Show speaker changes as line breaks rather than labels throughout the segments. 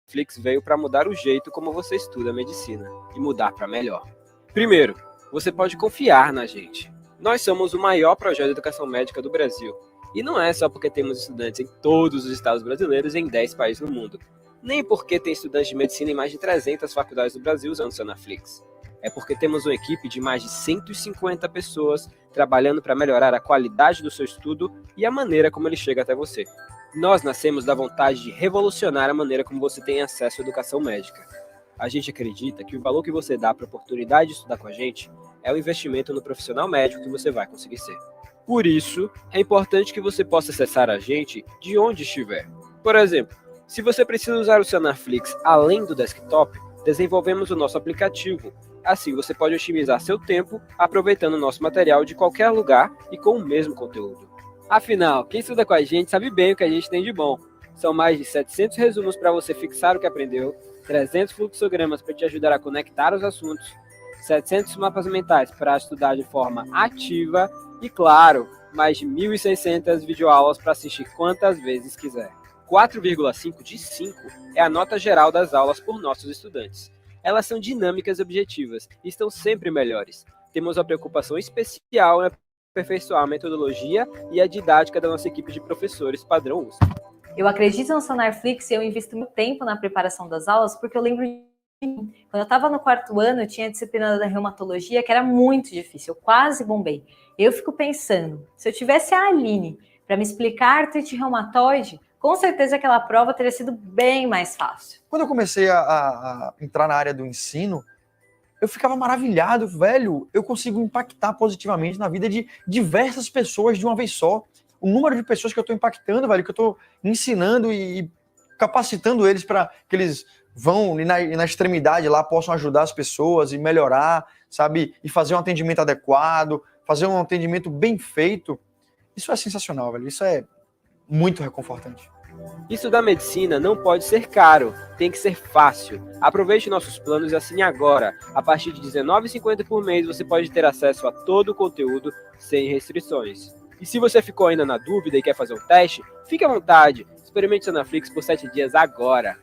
Flix veio para mudar o jeito como você estuda medicina e mudar para melhor. Primeiro, você pode confiar na gente. Nós somos o maior projeto de educação médica do Brasil. E não é só porque temos estudantes em todos os estados brasileiros e em 10 países no mundo. Nem porque tem estudantes de medicina em mais de 300 faculdades do Brasil usando o Sonaflix. É porque temos uma equipe de mais de 150 pessoas trabalhando para melhorar a qualidade do seu estudo e a maneira como ele chega até você. Nós nascemos da vontade de revolucionar a maneira como você tem acesso à educação médica. A gente acredita que o valor que você dá para a oportunidade de estudar com a gente é o investimento no profissional médico que você vai conseguir ser. Por isso, é importante que você possa acessar a gente de onde estiver. Por exemplo, se você precisa usar o Sonaflix além do desktop, desenvolvemos o nosso aplicativo. Assim você pode otimizar seu tempo aproveitando o nosso material de qualquer lugar e com o mesmo conteúdo. Afinal, quem estuda com a gente sabe bem o que a gente tem de bom. São mais de 700 resumos para você fixar o que aprendeu, 300 fluxogramas para te ajudar a conectar os assuntos, 700 mapas mentais para estudar de forma ativa e, claro, mais de 1.600 videoaulas para assistir quantas vezes quiser. 4,5 de 5 é a nota geral das aulas por nossos estudantes. Elas são dinâmicas e objetivas e estão sempre melhores. Temos uma preocupação especial em aperfeiçoar a metodologia e a didática da nossa equipe de professores padrão USP.
Eu acredito no Sonaflix e eu invisto muito tempo na preparação das aulas porque eu lembro de mim. Quando eu estava no 4º ano, eu tinha a disciplina da reumatologia que era muito difícil, eu quase bombei. Eu fico pensando, se eu tivesse a Aline para me explicar artrite reumatoide, com certeza aquela prova teria sido bem mais fácil.
Quando eu comecei a entrar na área do ensino, eu ficava maravilhado, velho, eu consigo impactar positivamente na vida de diversas pessoas de uma vez só. O número de pessoas que eu estou impactando, velho, que eu estou ensinando e capacitando eles para que eles vão na extremidade lá, possam ajudar as pessoas e melhorar, sabe? E fazer um atendimento adequado, fazer um atendimento bem feito. Isso é sensacional, velho. Isso é muito reconfortante.
Estudar medicina não pode ser caro, tem que ser fácil. Aproveite nossos planos e assine agora. A partir de R$19,50 por mês você pode ter acesso a todo o conteúdo sem restrições. E se você ficou ainda na dúvida e quer fazer um teste, fique à vontade. Experimente o Sonaflix por 7 dias agora.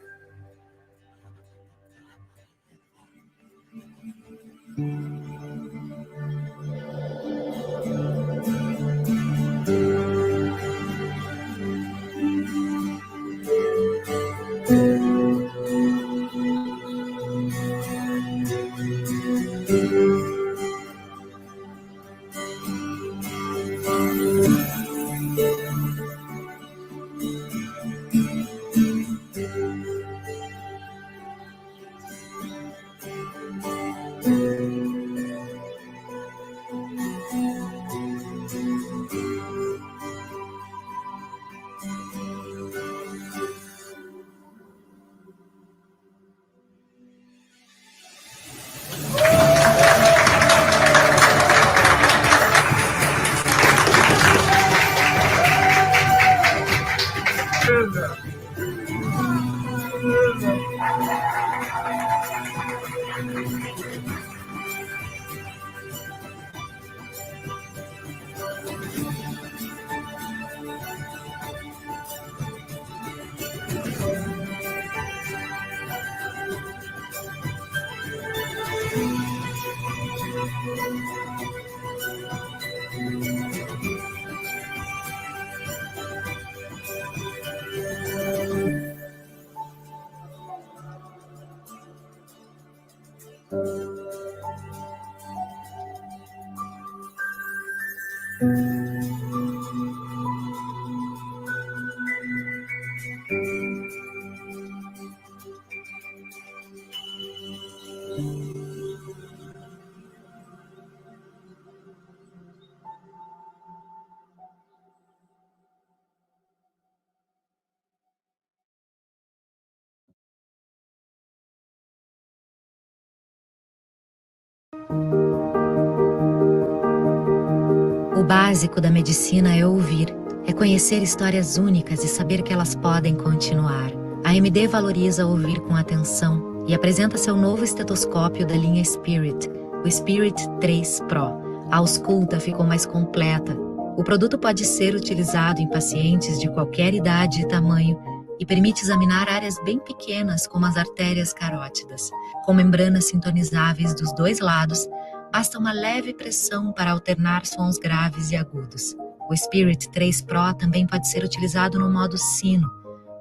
O básico da medicina é ouvir, é conhecer histórias únicas e saber que elas podem continuar. A AMD valoriza ouvir com atenção e apresenta seu novo estetoscópio da linha Spirit, o Spirit 3 Pro. A ausculta ficou mais completa. O produto pode ser utilizado em pacientes de qualquer idade e tamanho, e permite examinar áreas bem pequenas como as artérias carótidas. Com membranas sintonizáveis dos dois lados, basta uma leve pressão para alternar sons graves e agudos. O Spirit 3 Pro também pode ser utilizado no modo sino,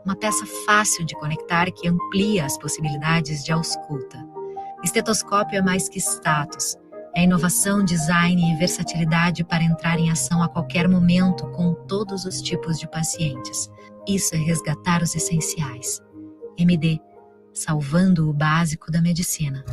uma peça fácil de conectar que amplia as possibilidades de ausculta. Estetoscópio é mais que status. É inovação, design e versatilidade para entrar em ação a qualquer momento com todos os tipos de pacientes. Isso é resgatar os essenciais. MD, salvando o básico da medicina.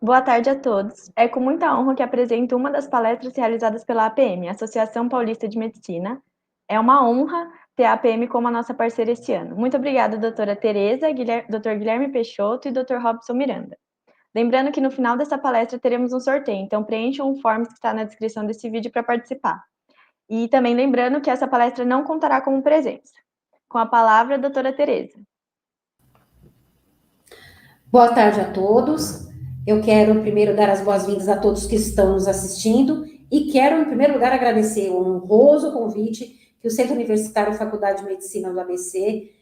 Boa tarde a todos. É com muita honra que apresento uma das palestras realizadas pela APM, Associação Paulista de Medicina. É uma honra ter a APM como a nossa parceira este ano. Muito obrigada, doutora Tereza, doutor Guilherme Peixoto e doutor Robson Miranda. Lembrando que no final dessa palestra teremos um sorteio, então preencham o form que está na descrição desse vídeo para participar. E também lembrando que essa palestra não contará como presença. Com a palavra, a doutora Tereza.
Boa tarde a todos. Eu quero primeiro dar as boas-vindas a todos que estão nos assistindo e quero, em primeiro lugar, agradecer o honroso convite que o Centro Universitário Faculdade de Medicina do ABC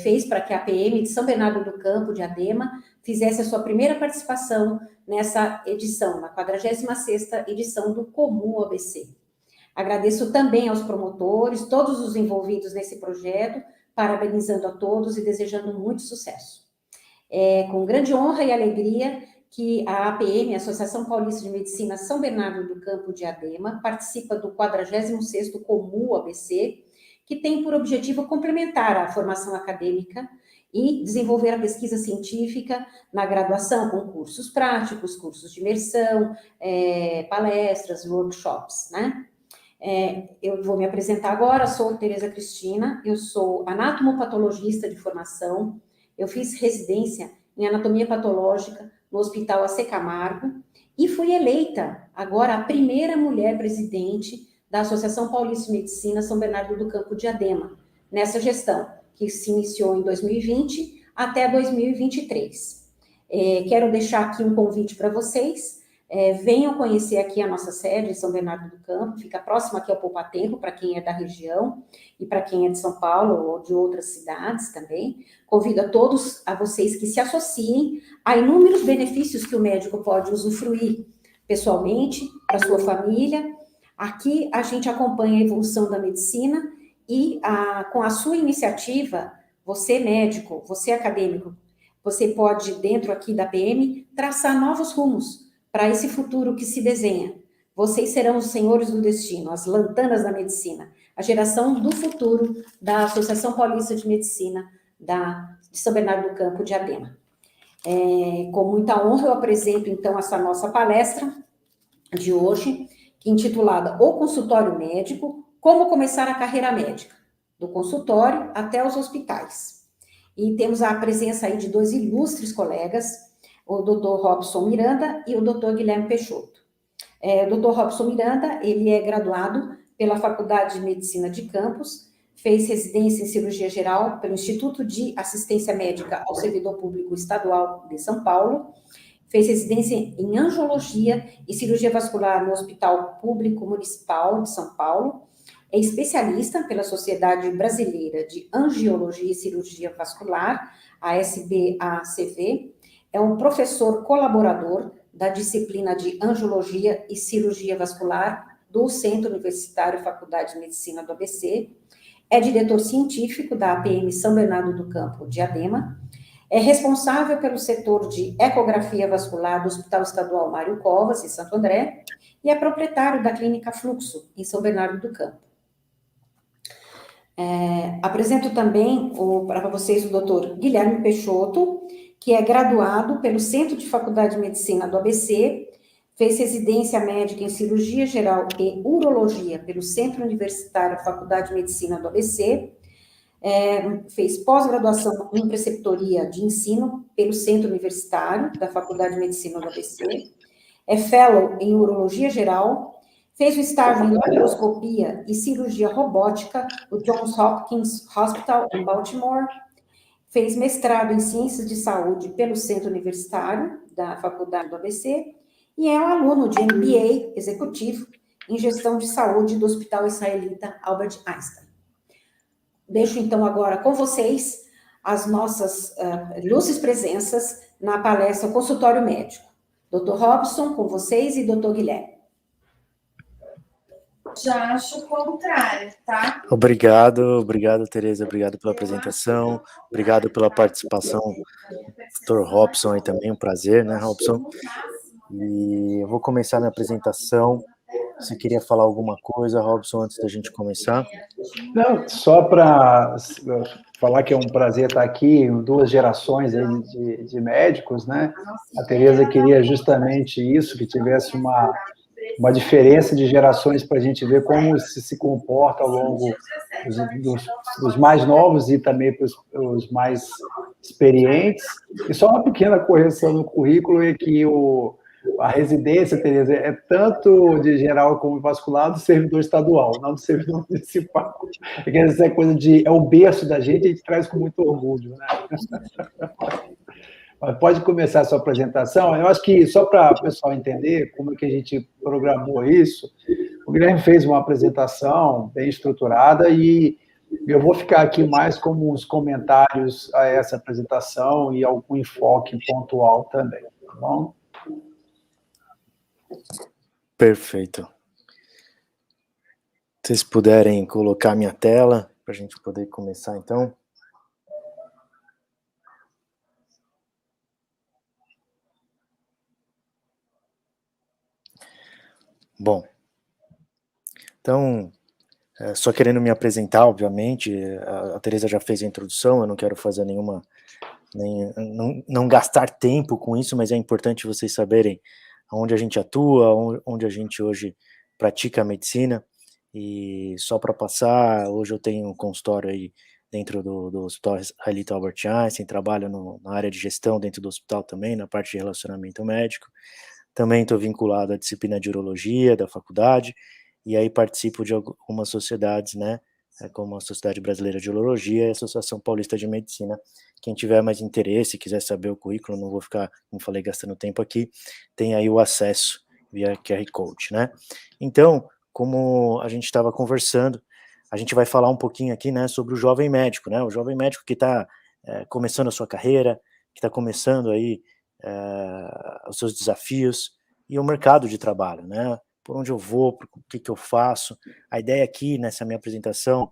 fez para que a APM de São Bernardo do Campo, de Adema, fizesse a sua primeira participação nessa edição, na 46ª edição do Comum ABC. Agradeço também aos promotores, todos os envolvidos nesse projeto, parabenizando a todos e desejando muito sucesso. É com grande honra e alegria que a APM, a Associação Paulista de Medicina São Bernardo do Campo de Adema, participa do 46º Comum ABC, que tem por objetivo complementar a formação acadêmica e desenvolver a pesquisa científica na graduação, com cursos práticos, cursos de imersão, palestras, workshops, né? Eu vou me apresentar agora, sou Tereza Cristina, eu sou anatomopatologista de formação, eu fiz residência em anatomia patológica no Hospital AC Camargo e fui eleita agora a primeira mulher presidente da Associação Paulista de Medicina São Bernardo do Campo de Adema, nessa gestão, que se iniciou em 2020 até 2023. Quero deixar aqui um convite para vocês, venham conhecer aqui a nossa sede em São Bernardo do Campo, fica próximo aqui ao Poupatempo, para quem é da região e para quem é de São Paulo ou de outras cidades também. Convido a vocês que se associem a inúmeros benefícios que o médico pode usufruir pessoalmente, para sua família. Aqui a gente acompanha a evolução da medicina e com a sua iniciativa, você médico, você acadêmico, você pode, dentro aqui da PM, traçar novos rumos para esse futuro que se desenha. Vocês serão os senhores do destino, as lanternas da medicina, a geração do futuro da Associação Paulista de Medicina de São Bernardo do Campo de Adema. Com muita honra eu apresento, então, essa nossa palestra de hoje, que é intitulada O Consultório Médico, Como Começar a Carreira Médica, do consultório até os hospitais. E temos a presença aí de dois ilustres colegas, o Dr. Robson Miranda e o Dr. Guilherme Peixoto. O Dr. Robson Miranda, ele é graduado pela Faculdade de Medicina de Campos, fez residência em cirurgia geral pelo Instituto de Assistência Médica ao Servidor Público Estadual de São Paulo fez residência em angiologia e cirurgia vascular no Hospital Público Municipal de São Paulo, é especialista pela Sociedade Brasileira de Angiologia e Cirurgia Vascular, a SBACV, é um professor colaborador da disciplina de Angiologia e Cirurgia Vascular do Centro Universitário Faculdade de Medicina do ABC, é diretor científico da APM São Bernardo do Campo, Diadema, é responsável pelo setor de ecografia vascular do Hospital Estadual Mário Covas, em Santo André, e é proprietário da Clínica Fluxo, em São Bernardo do Campo. Apresento também para vocês o doutor Guilherme Peixoto, que é graduado pelo Centro de Faculdade de Medicina do ABC, fez residência médica em cirurgia geral e urologia pelo Centro Universitário Faculdade de Medicina do ABC, fez pós-graduação em preceptoria de ensino pelo Centro Universitário da Faculdade de Medicina do ABC, é fellow em urologia geral, fez o estágio em laparoscopia e cirurgia robótica no Johns Hopkins Hospital em Baltimore, fez mestrado em ciências de saúde pelo Centro Universitário da Faculdade do ABC e é um aluno de MBA executivo em gestão de saúde do Hospital Israelita Albert Einstein. Deixo, então, agora com vocês as nossas ilustres presenças na palestra Consultório Médico. Dr. Robson, com vocês, e Dr. Guilherme.
Já acho o contrário, tá?
Obrigado, Tereza, obrigado pela apresentação, obrigado pela participação, Dr. Robson, aí também, um prazer, né, Robson? E eu vou começar minha apresentação. Você queria falar alguma coisa, Robson, antes da gente começar?
Não, só para falar que é um prazer estar aqui, duas gerações aí de médicos, né? A Tereza queria justamente isso, que tivesse uma diferença de gerações para a gente ver como se comporta ao longo dos mais novos e também para os mais experientes. E só uma pequena correção no currículo é que a residência, Tereza, é tanto de geral como vascular do servidor estadual, não do servidor municipal. Porque essa coisa é o berço da gente, a gente traz com muito orgulho, né? Pode começar a sua apresentação. Eu acho que, só para o pessoal entender como é que a gente programou isso, o Guilherme fez uma apresentação bem estruturada e eu vou ficar aqui mais como uns comentários a essa apresentação e algum enfoque pontual também, tá bom?
Perfeito. Se vocês puderem colocar minha tela, para a gente poder começar, então. Bom, então, só querendo me apresentar, obviamente, a Tereza já fez a introdução, eu não quero fazer não gastar tempo com isso, mas é importante vocês saberem onde a gente atua, onde a gente hoje pratica a medicina, e só para passar, hoje eu tenho um consultório aí dentro do Hospital Israelita Albert Einstein, trabalho na área de gestão dentro do hospital também, na parte de relacionamento médico, também estou vinculado à disciplina de urologia da faculdade, e aí participo de algumas sociedades, né, como a Sociedade Brasileira de Urologia e a Associação Paulista de Medicina. Quem tiver mais interesse, quiser saber o currículo, não vou ficar, como falei, gastando tempo aqui, tem aí o acesso via QR Code, né? Então, como a gente estava conversando, a gente vai falar um pouquinho aqui, né, sobre o jovem médico, né? O jovem médico que está começando a sua carreira, que está começando aí os seus desafios e o mercado de trabalho, né? Por onde eu vou, o que eu faço. A ideia aqui, nessa minha apresentação,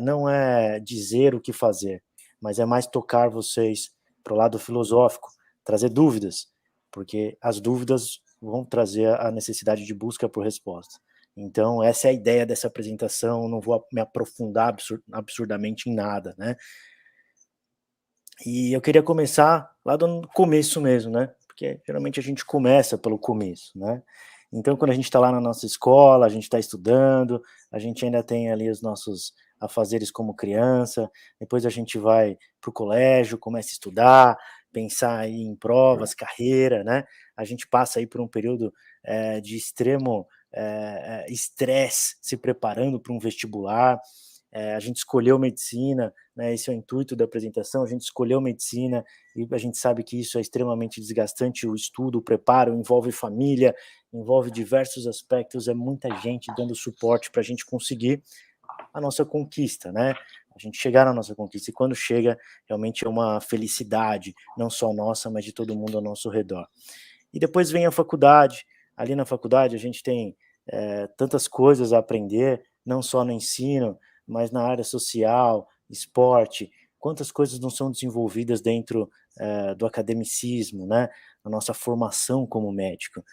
não é dizer o que fazer, mas é mais tocar vocês para o lado filosófico, trazer dúvidas, porque as dúvidas vão trazer a necessidade de busca por resposta. Então, essa é a ideia dessa apresentação, não vou me aprofundar absurdamente em nada, né? E eu queria começar lá do começo mesmo, né? Porque geralmente a gente começa pelo começo, né? Então, quando a gente está lá na nossa escola, a gente está estudando, a gente ainda tem ali os nossos afazeres como criança, depois a gente vai para o colégio, começa a estudar, pensar aí em provas, carreira, né? A gente passa aí por um período de extremo estresse, se preparando para um vestibular, A gente escolheu medicina, né, esse é o intuito da apresentação, a gente escolheu medicina e a gente sabe que isso é extremamente desgastante, o estudo, o preparo, envolve família, envolve diversos aspectos, é muita gente dando suporte para a gente conseguir a nossa conquista, né? A gente chegar na nossa conquista, e quando chega, realmente é uma felicidade, não só nossa, mas de todo mundo ao nosso redor. E depois vem a faculdade. Ali na faculdade a gente tem tantas coisas a aprender, não só no ensino, mas na área social, esporte, quantas coisas não são desenvolvidas dentro do academicismo, né? Na nossa formação como médico.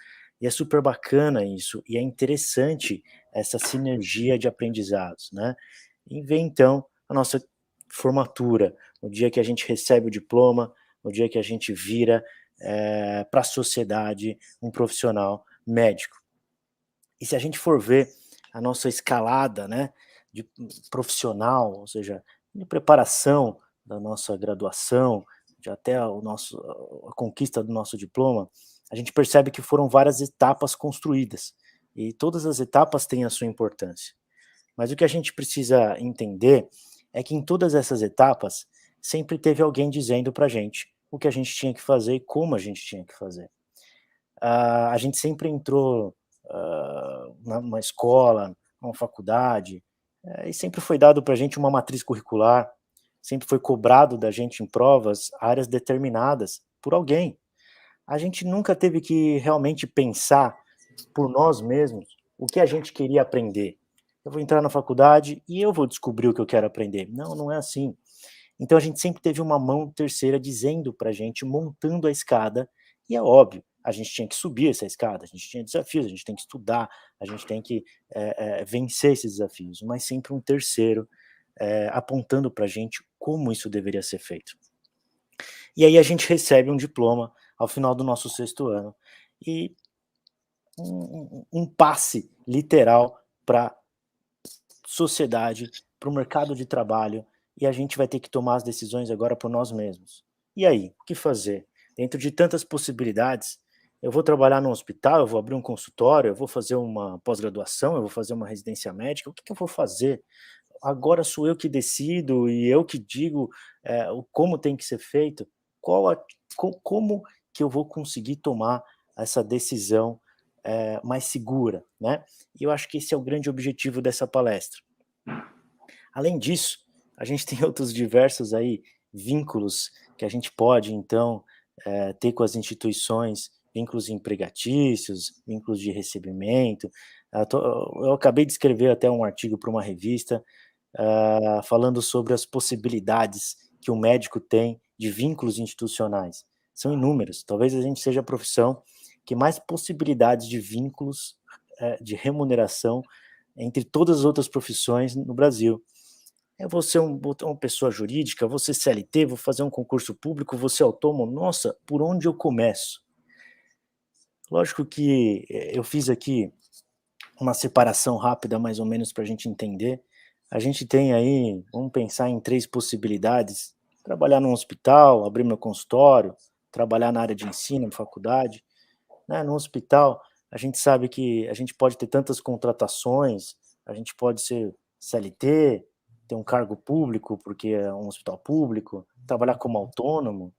E é super bacana isso, e é interessante essa sinergia de aprendizados, né? E vem então a nossa formatura, o dia que a gente recebe o diploma, o dia que a gente vira para a sociedade um profissional médico. E se a gente for ver a nossa escalada, né, de profissional, ou seja, de preparação da nossa graduação, de até a conquista do nosso diploma, a gente percebe que foram várias etapas construídas, e todas as etapas têm a sua importância. Mas o que a gente precisa entender é que em todas essas etapas sempre teve alguém dizendo para a gente o que a gente tinha que fazer e como a gente tinha que fazer. A gente sempre entrou numa escola, numa faculdade, e sempre foi dado para a gente uma matriz curricular, sempre foi cobrado da gente em provas áreas determinadas por alguém. A gente nunca teve que realmente pensar por nós mesmos o que a gente queria aprender. Eu vou entrar na faculdade e eu vou descobrir o que eu quero aprender. Não, não é assim. Então a gente sempre teve uma mão terceira dizendo para a gente, montando a escada, e é óbvio, a gente tinha que subir essa escada, a gente tinha desafios, a gente tem que estudar, a gente tem que vencer esses desafios, mas sempre um terceiro apontando para a gente como isso deveria ser feito. E aí a gente recebe um diploma ao final do nosso 6º ano, e um passe literal para a sociedade, para o mercado de trabalho, e a gente vai ter que tomar as decisões agora por nós mesmos. E aí, o que fazer? Dentro de tantas possibilidades, eu vou trabalhar num hospital, eu vou abrir um consultório, eu vou fazer uma pós-graduação, eu vou fazer uma residência médica, o que eu vou fazer? Agora sou eu que decido e eu que digo como tem que ser feito. Como que eu vou conseguir tomar essa decisão mais segura, né? E eu acho que esse é o grande objetivo dessa palestra. Além disso, a gente tem outros diversos aí vínculos que a gente pode, então, ter com as instituições, vínculos empregatícios, vínculos de recebimento. Eu acabei de escrever até um artigo para uma revista falando sobre as possibilidades que o médico tem de vínculos institucionais. São inúmeros. Talvez a gente seja a profissão que mais possibilidades de vínculos de remuneração entre todas as outras profissões no Brasil. Eu vou ser uma pessoa jurídica, vou ser CLT, vou fazer um concurso público, vou ser autônomo. Nossa, por onde eu começo? Lógico que eu fiz aqui uma separação rápida, mais ou menos, para a gente entender. A gente tem aí, vamos pensar em 3 possibilidades: trabalhar num hospital, abrir meu consultório, trabalhar na área de ensino, na faculdade. Né? No hospital, a gente sabe que a gente pode ter tantas contratações, a gente pode ser CLT, ter um cargo público, porque é um hospital público, trabalhar como autônomo.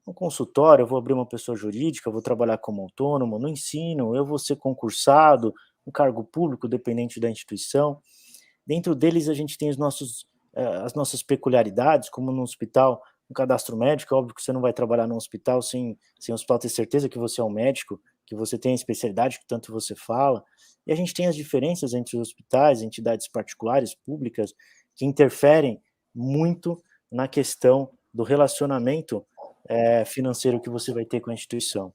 No consultório, eu vou abrir uma pessoa jurídica, eu vou trabalhar como autônomo. No ensino, eu vou ser concursado, um cargo público, dependente da instituição. Dentro deles, a gente tem as nossas peculiaridades, como no hospital, um cadastro médico. É óbvio que você não vai trabalhar no hospital sem o hospital ter certeza que você é um médico, que você tem a especialidade que tanto você fala. E a gente tem as diferenças entre os hospitais, entidades particulares, públicas, que interferem muito na questão do relacionamento financeiro que você vai ter com a instituição.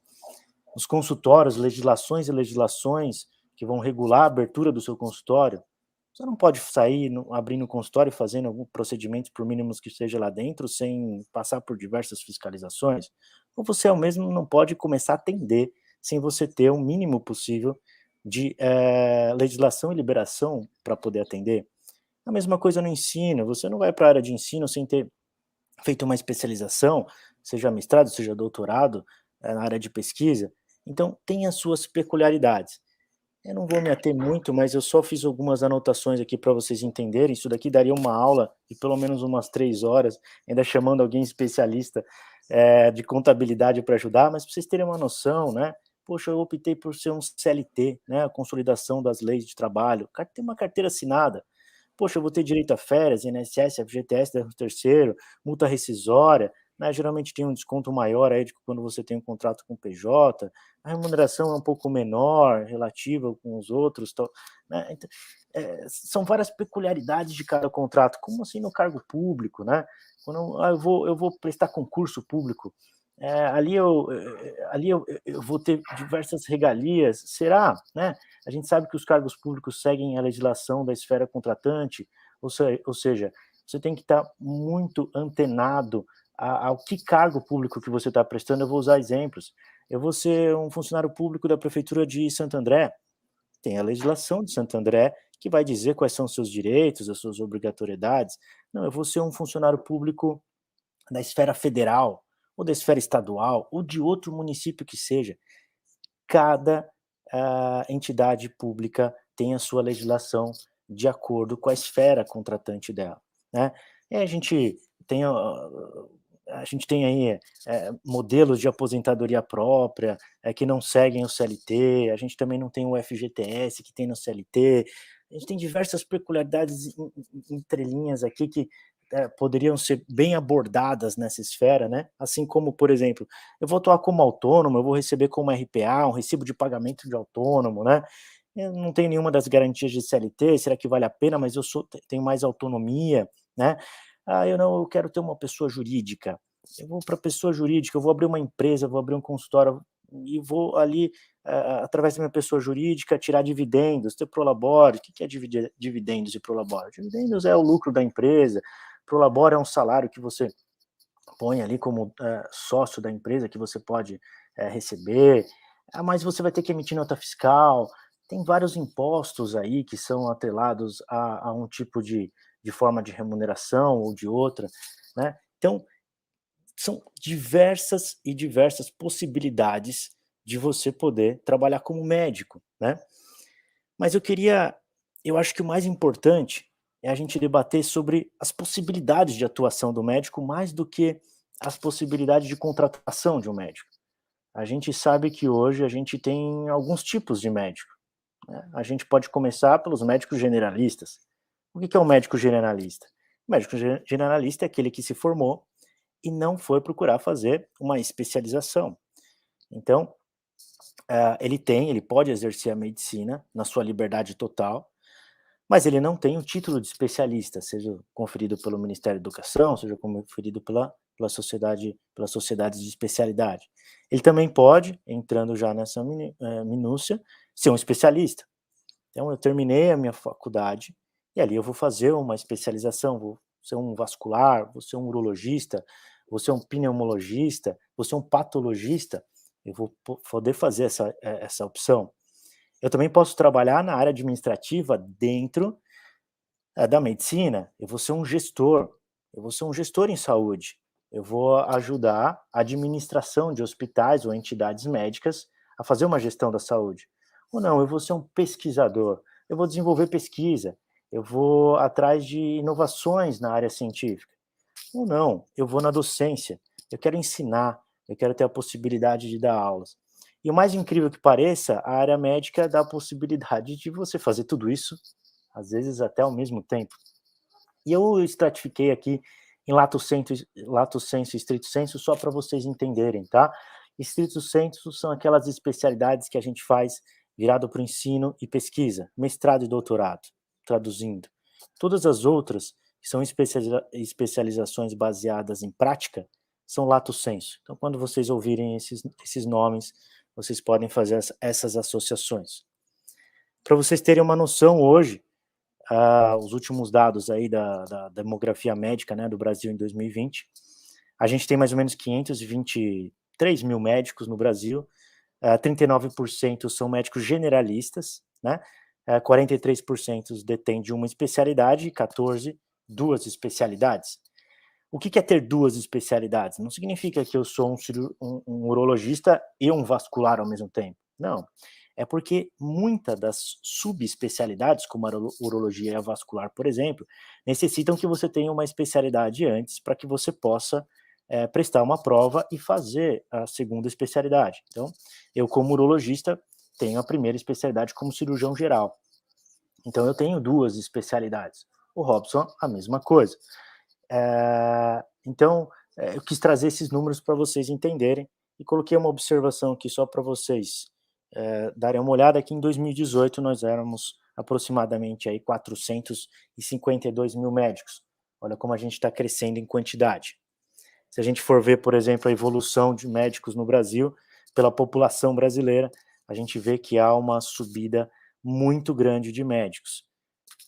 Os consultórios, legislações e legislações que vão regular a abertura do seu consultório, você não pode sair abrindo o consultório e fazendo algum procedimento, por mínimos que seja lá dentro, sem passar por diversas fiscalizações. Ou você mesmo não pode começar a atender sem você ter o mínimo possível de legislação e liberação para poder atender. A mesma coisa no ensino. Você não vai para a área de ensino sem ter feito uma especialização, seja mestrado, seja doutorado, na área de pesquisa. Então, tem as suas peculiaridades. Eu não vou me ater muito, mas eu só fiz algumas anotações aqui para vocês entenderem. Isso daqui daria uma aula de pelo menos umas 3 horas, ainda chamando alguém especialista de contabilidade para ajudar, mas para vocês terem uma noção, né? Poxa, eu optei por ser um CLT, né? A consolidação das leis de trabalho. Tem uma carteira assinada. Poxa, eu vou ter direito a férias, INSS, FGTS, 13º, multa rescisória, né? Geralmente tem um desconto maior aí de quando você tem um contrato com o PJ, a remuneração é um pouco menor, relativa com os outros, né? Então, são várias peculiaridades de cada contrato, como assim no cargo público, né? Quando eu vou prestar concurso público, ali eu vou ter diversas regalias, será, né? A gente sabe que os cargos públicos seguem a legislação da esfera contratante, ou seja, você tem que estar muito antenado ao que cargo público que você está prestando. Eu vou usar exemplos. Eu vou ser um funcionário público da Prefeitura de Santo André, tem a legislação de Santo André que vai dizer quais são os seus direitos, as suas obrigatoriedades. Não, eu vou ser um funcionário público da esfera federal, ou da esfera estadual, ou de outro município que seja. Cada entidade pública tem a sua legislação de acordo com a esfera contratante dela, né? E a gente tem aí modelos de aposentadoria própria que não seguem o CLT, a gente também não tem o FGTS que tem no CLT, a gente tem diversas peculiaridades entrelinhas aqui que poderiam ser bem abordadas nessa esfera, né? Assim como, por exemplo, eu vou atuar como autônomo, eu vou receber como RPA, um recibo de pagamento de autônomo, né? Eu não tenho nenhuma das garantias de CLT, será que vale a pena? Mas eu tenho mais autonomia, né? Eu quero ter uma pessoa jurídica. Eu vou para pessoa jurídica, eu vou abrir uma empresa, vou abrir um consultório e vou ali, através da minha pessoa jurídica, tirar dividendos, ter prolabore. O que é dividendos e prolabore? Dividendos é o lucro da empresa, prolabore é um salário que você põe ali como sócio da empresa, que você pode receber, mas você vai ter que emitir nota fiscal, tem vários impostos aí que são atrelados a um tipo de forma de remuneração ou de outra, né? Então, são diversas e diversas possibilidades de você poder trabalhar como médico, né? Mas eu acho que o mais importante é a gente debater sobre as possibilidades de atuação do médico mais do que as possibilidades de contratação de um médico. A gente sabe que hoje a gente tem alguns tipos de médico, né? A gente pode começar pelos médicos generalistas. O que é um médico generalista? O médico generalista é aquele que se formou e não foi procurar fazer uma especialização. Então, ele pode exercer a medicina na sua liberdade total, mas ele não tem o título de especialista, seja conferido pelo Ministério da Educação, seja conferido pelas sociedades de especialidade. Ele também pode, entrando já nessa minúcia, ser um especialista. Então, eu terminei a minha faculdade e ali eu vou fazer uma especialização, vou ser um vascular, vou ser um urologista, vou ser um pneumologista, vou ser um patologista, eu vou poder fazer essa opção. Eu também posso trabalhar na área administrativa dentro da medicina, eu vou ser um gestor em saúde, eu vou ajudar a administração de hospitais ou entidades médicas a fazer uma gestão da saúde. Ou não, eu vou ser um pesquisador, eu vou desenvolver pesquisa, eu vou atrás de inovações na área científica. Ou não, eu vou na docência, eu quero ensinar, eu quero ter a possibilidade de dar aulas. E o mais incrível que pareça, a área médica dá a possibilidade de você fazer tudo isso, às vezes até ao mesmo tempo. E eu estratifiquei aqui em lato sensu e stricto sensu só para vocês entenderem, tá? Stricto sensu são aquelas especialidades que a gente faz virado para o ensino e pesquisa, mestrado e doutorado, traduzindo. Todas as outras, que são especializações baseadas em prática, são lato sensu. Então, quando vocês ouvirem esses nomes, vocês podem fazer essas associações. Para vocês terem uma noção, hoje, os últimos dados aí da demografia médica, né, do Brasil em 2020, a gente tem mais ou menos 523 mil médicos no Brasil, 39% são médicos generalistas, né, 43% detêm de uma especialidade e 14% duas especialidades. O que é ter duas especialidades? Não significa que eu sou um urologista e um vascular ao mesmo tempo. Não. É porque muitas das subespecialidades, como a urologia e a vascular, por exemplo, necessitam que você tenha uma especialidade antes para que você possa prestar uma prova e fazer a segunda especialidade. Então, eu como urologista tenho a primeira especialidade como cirurgião geral. Então, eu tenho 2 especialidades. O Robson, a mesma coisa. Então, eu quis trazer esses números para vocês entenderem e coloquei uma observação aqui só para vocês darem uma olhada. Que em 2018 nós éramos aproximadamente aí 452 mil médicos. Olha como a gente está crescendo em quantidade. Se a gente for ver, por exemplo, a evolução de médicos no Brasil, pela população brasileira, a gente vê que há uma subida muito grande de médicos.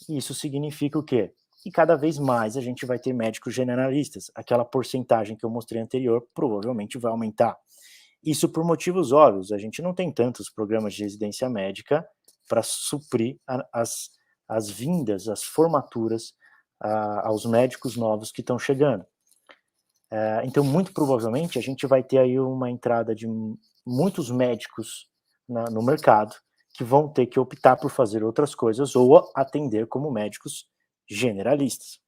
E isso significa o quê? Que cada vez mais a gente vai ter médicos generalistas. Aquela porcentagem que eu mostrei anterior provavelmente vai aumentar. Isso por motivos óbvios. A gente não tem tantos programas de residência médica para suprir as vindas, as formaturas aos médicos novos que estão chegando. Então, muito provavelmente, a gente vai ter aí uma entrada de muitos médicos no mercado que vão ter que optar por fazer outras coisas ou atender como médicos generalistas.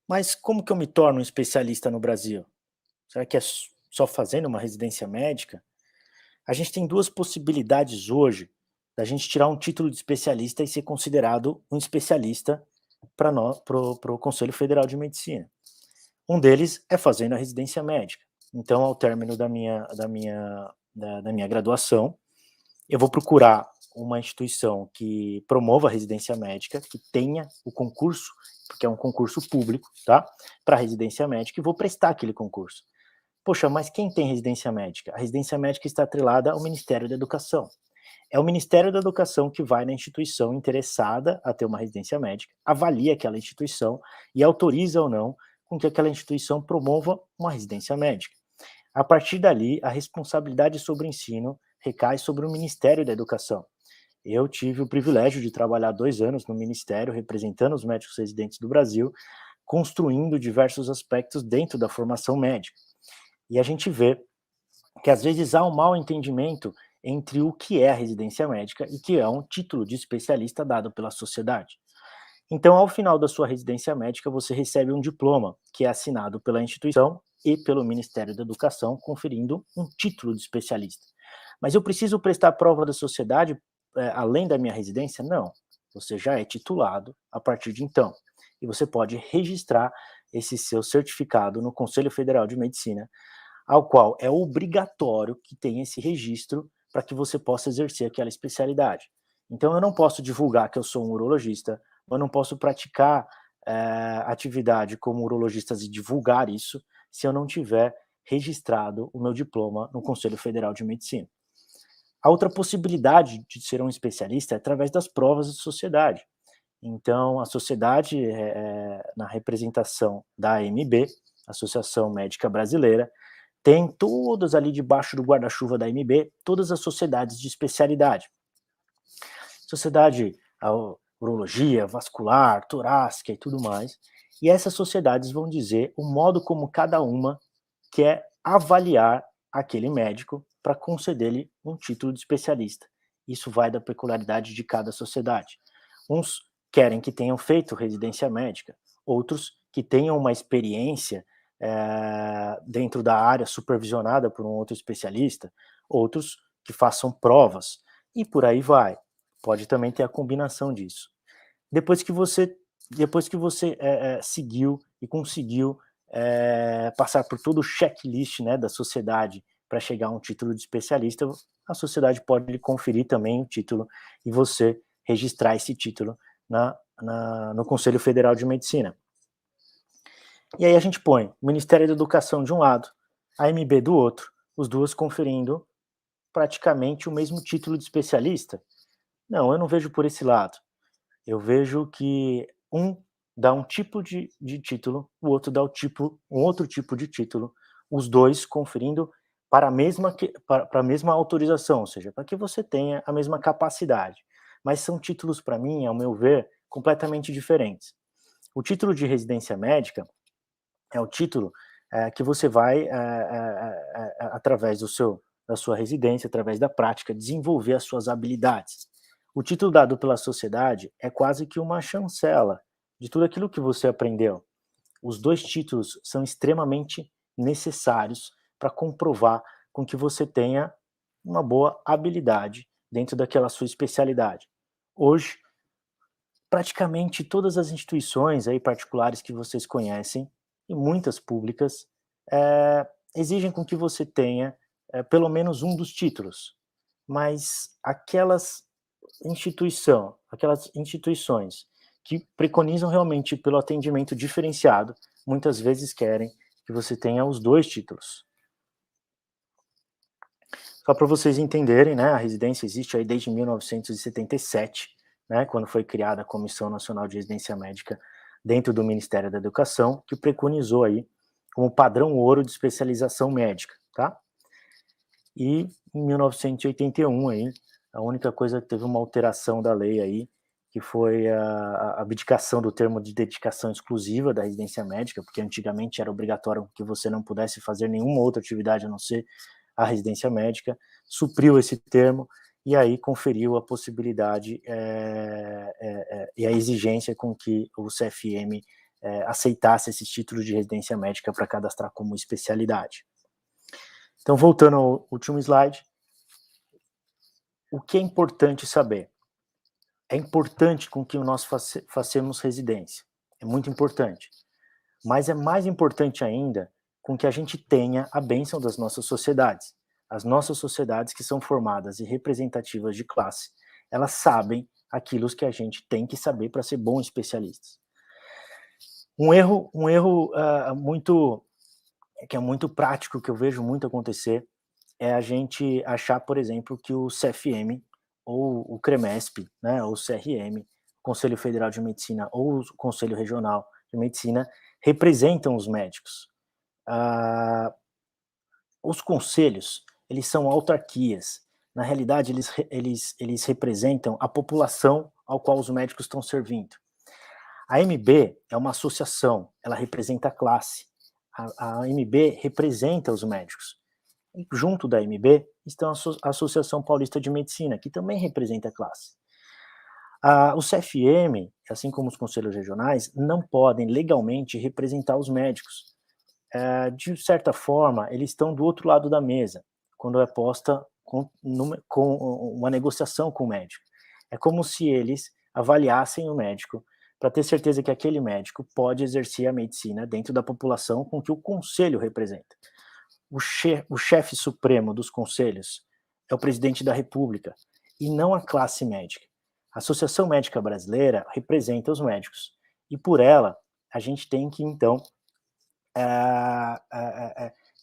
Mas como que eu me torno um especialista no Brasil? Será que é só fazendo uma residência médica? A gente tem 2 possibilidades hoje da gente tirar um título de especialista e ser considerado um especialista para o Conselho Federal de Medicina. Um deles é fazendo a residência médica. Então, ao término da minha graduação, eu vou procurar uma instituição que promova a residência médica, que tenha o concurso, porque é um concurso público, tá? Para residência médica, e vou prestar aquele concurso. Poxa, mas quem tem residência médica? A residência médica está atrelada ao Ministério da Educação. É o Ministério da Educação que vai na instituição interessada a ter uma residência médica, avalia aquela instituição e autoriza ou não com que aquela instituição promova uma residência médica. A partir dali, a responsabilidade sobre o ensino recai sobre o Ministério da Educação. Eu tive o privilégio de trabalhar 2 anos no Ministério, representando os médicos residentes do Brasil, construindo diversos aspectos dentro da formação médica. E a gente vê que às vezes há um mau entendimento entre o que é a residência médica e que é um título de especialista dado pela sociedade. Então, ao final da sua residência médica, você recebe um diploma que é assinado pela instituição e pelo Ministério da Educação, conferindo um título de especialista. Mas eu preciso prestar a prova da sociedade além da minha residência? Não. Você já é titulado a partir de então. E você pode registrar esse seu certificado no Conselho Federal de Medicina, ao qual é obrigatório que tenha esse registro para que você possa exercer aquela especialidade. Então, eu não posso divulgar que eu sou um urologista, eu não posso praticar atividade como urologista e divulgar isso se eu não tiver registrado o meu diploma no Conselho Federal de Medicina. A outra possibilidade de ser um especialista é através das provas de sociedade. Então, a sociedade, na representação da AMB, Associação Médica Brasileira, tem todas ali debaixo do guarda-chuva da AMB, todas as sociedades de especialidade. Sociedade urologia, vascular, torácica e tudo mais. E essas sociedades vão dizer o modo como cada uma quer avaliar aquele médico para conceder-lhe um título de especialista. Isso vai da peculiaridade de cada sociedade. Uns querem que tenham feito residência médica, outros que tenham uma experiência dentro da área supervisionada por um outro especialista, outros que façam provas, e por aí vai. Pode também ter a combinação disso. Depois que você seguiu e conseguiu passar por todo o checklist, né, da sociedade para chegar a um título de especialista, a sociedade pode lhe conferir também o título e você registrar esse título no Conselho Federal de Medicina. E aí a gente põe o Ministério da Educação de um lado, a AMB do outro, os duas conferindo praticamente o mesmo título de especialista. Não, eu não vejo por esse lado. Eu vejo que um dá um tipo de título, o outro dá um outro tipo de título, os dois conferindo para a mesma autorização, ou seja, para que você tenha a mesma capacidade. Mas são títulos, para mim, ao meu ver, completamente diferentes. O título de residência médica é o título que você vai, através do seu da sua residência, através da prática, desenvolver as suas habilidades. O título dado pela sociedade é quase que uma chancela de tudo aquilo que você aprendeu. Os 2 títulos são extremamente necessários para comprovar com que você tenha uma boa habilidade dentro daquela sua especialidade. Hoje, praticamente todas as instituições aí particulares que vocês conhecem, e muitas públicas, exigem com que você tenha pelo menos um dos títulos, mas aquelas instituições que preconizam realmente pelo atendimento diferenciado, muitas vezes querem que você tenha os 2 títulos. Só para vocês entenderem, né, a residência existe aí desde 1977, né, quando foi criada a Comissão Nacional de Residência Médica dentro do Ministério da Educação, que preconizou aí como padrão ouro de especialização médica, tá? E em 1981 aí, a única coisa que teve uma alteração da lei aí, que foi a abdicação do termo de dedicação exclusiva da residência médica, porque antigamente era obrigatório que você não pudesse fazer nenhuma outra atividade a não ser a residência médica, supriu esse termo e aí conferiu a possibilidade e a exigência com que o CFM aceitasse esses títulos de residência médica para cadastrar como especialidade. Então, voltando ao último slide, o que é importante saber? É importante com que nós façamos residência, é muito importante, mas é mais importante ainda com que a gente tenha a bênção das nossas sociedades. As nossas sociedades que são formadas e representativas de classe, elas sabem aquilo que a gente tem que saber para ser bons especialistas. Um erro que é muito prático, que eu vejo muito acontecer, é a gente achar, por exemplo, que o CFM ou o CREMESP, né, ou o CRM, Conselho Federal de Medicina, ou o Conselho Regional de Medicina, representam os médicos. Os conselhos, eles são autarquias. Na realidade, eles representam a população ao qual os médicos estão servindo. A AMB é uma associação, ela representa a classe. A AMB representa os médicos. E junto da AMB está a Associação Paulista de Medicina, que também representa a classe. O CFM, assim como os conselhos regionais, não podem legalmente representar os médicos. De certa forma, eles estão do outro lado da mesa, quando é posta com uma negociação com o médico. É como se eles avaliassem o médico para ter certeza que aquele médico pode exercer a medicina dentro da população com que o conselho representa. O chefe supremo dos conselhos é o presidente da República e não a classe médica. A Associação Médica Brasileira representa os médicos e por ela a gente tem que então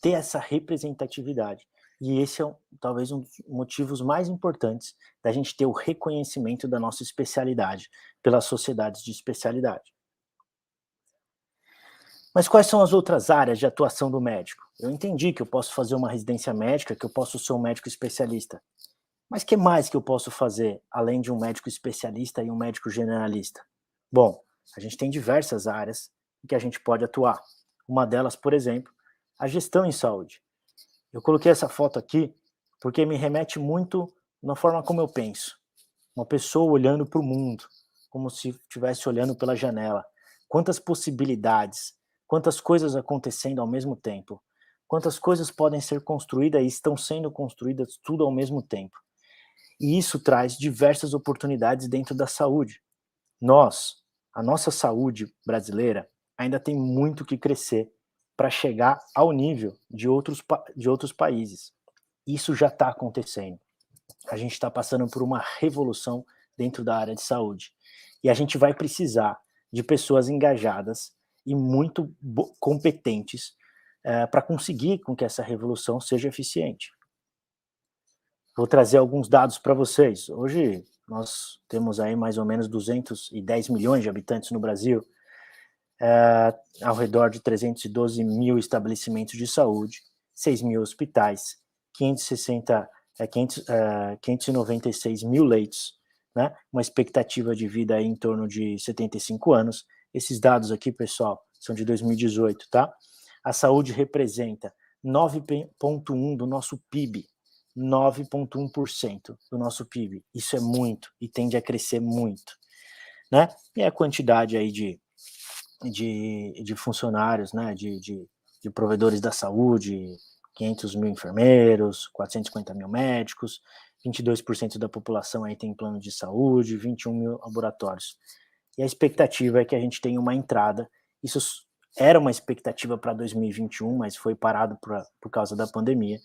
ter essa representatividade. E esse é talvez um dos motivos mais importantes da gente ter o reconhecimento da nossa especialidade pelas sociedades de especialidade. Mas quais são as outras áreas de atuação do médico? Eu entendi que eu posso fazer uma residência médica, que eu posso ser um médico especialista. Mas o que mais que eu posso fazer, além de um médico especialista e um médico generalista? Bom, a gente tem diversas áreas em que a gente pode atuar. Uma delas, por exemplo, a gestão em saúde. Eu coloquei essa foto aqui porque me remete muito na forma como eu penso. Uma pessoa olhando para o mundo, como se estivesse olhando pela janela. Quantas possibilidades, quantas coisas acontecendo ao mesmo tempo. Quantas coisas podem ser construídas e estão sendo construídas tudo ao mesmo tempo. E isso traz diversas oportunidades dentro da saúde. A nossa saúde brasileira, ainda tem muito que crescer para chegar ao nível de outros países. Isso já está acontecendo. A gente está passando por uma revolução dentro da área de saúde. E a gente vai precisar de pessoas engajadas e muito competentes para conseguir com que essa revolução seja eficiente. Vou trazer alguns dados para vocês. Hoje nós temos aí mais ou menos 210 milhões de habitantes no Brasil, ao redor de 312 mil estabelecimentos de saúde, 6 mil hospitais, 596 mil leitos, né? Uma expectativa de vida aí em torno de 75 anos. Esses dados aqui, pessoal, são de 2018, tá? A saúde representa 9,1% do nosso PIB. 9,1% do nosso PIB. Isso é muito e tende a crescer muito, né? E a quantidade aí de funcionários, né? De provedores da saúde, 500 mil enfermeiros, 450 mil médicos, 22% da população aí tem plano de saúde, 21 mil laboratórios. E a expectativa é que a gente tenha uma entrada, isso era uma expectativa para 2021, mas foi parado por causa da pandemia,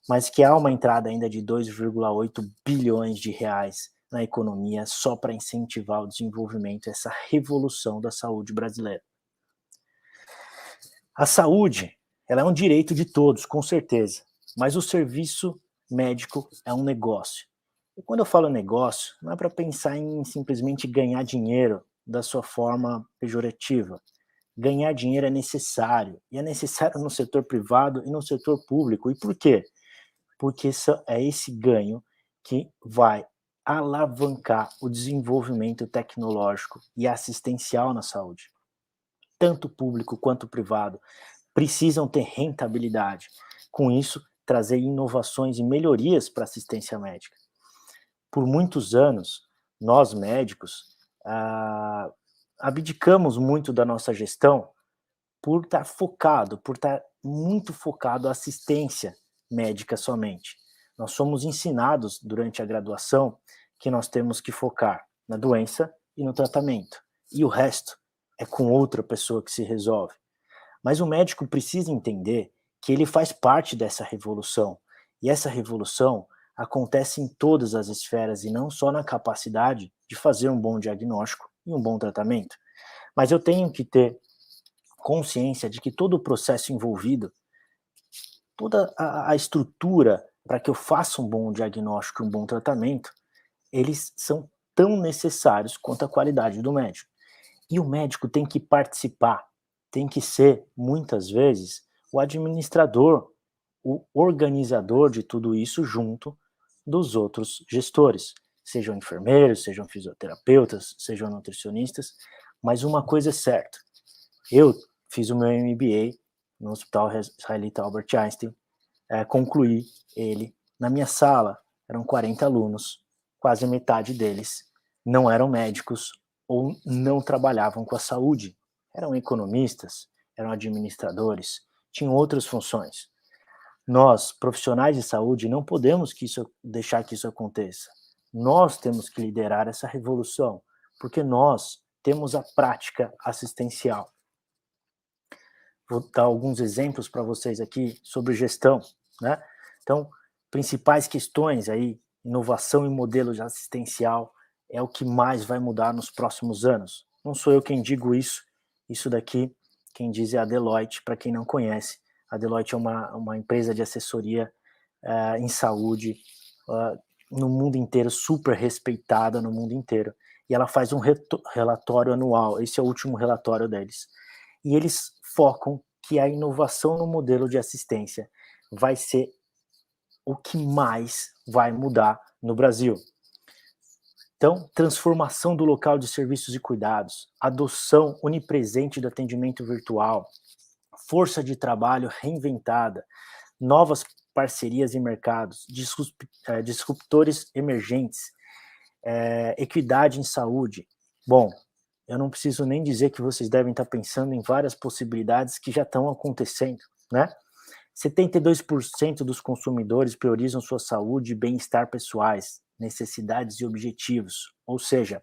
mas que há uma entrada ainda de 2,8 bilhões de reais na economia só para incentivar o desenvolvimento, essa revolução da saúde brasileira. A saúde, ela é um direito de todos, com certeza, mas o serviço médico é um negócio. E quando eu falo negócio, não é para pensar em simplesmente ganhar dinheiro da sua forma pejorativa. Ganhar dinheiro é necessário, e é necessário no setor privado e no setor público. E por quê? Porque é esse ganho que vai alavancar o desenvolvimento tecnológico e assistencial na saúde. Tanto público quanto privado precisam ter rentabilidade. Com isso, trazer inovações e melhorias para a assistência médica. Por muitos anos, nós médicos abdicamos muito da nossa gestão por estar muito focado à assistência médica somente. Nós somos ensinados durante a graduação que nós temos que focar na doença e no tratamento. E o resto é com outra pessoa que se resolve. Mas o médico precisa entender que ele faz parte dessa revolução. E essa revolução acontece em todas as esferas e não só na capacidade de fazer um bom diagnóstico e um bom tratamento. Mas eu tenho que ter consciência de que todo o processo envolvido, toda a estrutura para que eu faça um bom diagnóstico e um bom tratamento, eles são tão necessários quanto a qualidade do médico. E o médico tem que participar, tem que ser, muitas vezes, o administrador, o organizador de tudo isso junto dos outros gestores, sejam enfermeiros, sejam fisioterapeutas, sejam nutricionistas, mas uma coisa é certa, eu fiz o meu MBA no Hospital Israelita Albert Einstein, concluí ele na minha sala, eram 40 alunos, quase metade deles não eram médicos ou não trabalhavam com a saúde, eram economistas, eram administradores, tinham outras funções. Nós, profissionais de saúde, não podemos deixar que isso aconteça. Nós temos que liderar essa revolução, porque nós temos a prática assistencial. Vou dar alguns exemplos para vocês aqui sobre gestão, né? Então, principais questões aí, inovação e modelo de assistencial é o que mais vai mudar nos próximos anos. Não sou eu quem digo isso, isso daqui, quem diz é a Deloitte, para quem não conhece. A Deloitte é uma empresa de assessoria em saúde no mundo inteiro, super respeitada no mundo inteiro. E ela faz um relatório anual, esse é o último relatório deles. E eles focam que a inovação no modelo de assistência vai ser o que mais vai mudar no Brasil. Então, transformação do local de serviços e cuidados, adoção onipresente do atendimento virtual, força de trabalho reinventada, novas parcerias em mercados, disruptores emergentes, equidade em saúde. Bom, eu não preciso nem dizer que vocês devem estar pensando em várias possibilidades que já estão acontecendo, né? 72% dos consumidores priorizam sua saúde e bem-estar pessoais, necessidades e objetivos. Ou seja,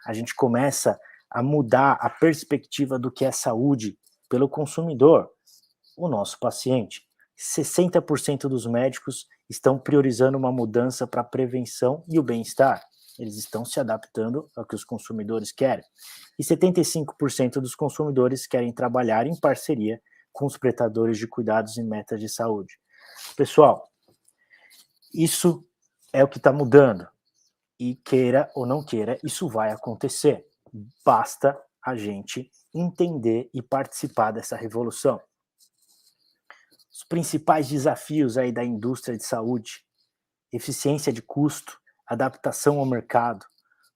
a gente começa a mudar a perspectiva do que é saúde pelo consumidor, o nosso paciente. 60% dos médicos estão priorizando uma mudança para a prevenção e o bem-estar. Eles estão se adaptando ao que os consumidores querem. E 75% dos consumidores querem trabalhar em parceria com os prestadores de cuidados e metas de saúde. Pessoal, isso é o que está mudando. E queira ou não queira, isso vai acontecer. Basta a gente entender e participar dessa revolução. Os principais desafios aí da indústria de saúde: eficiência de custo, adaptação ao mercado,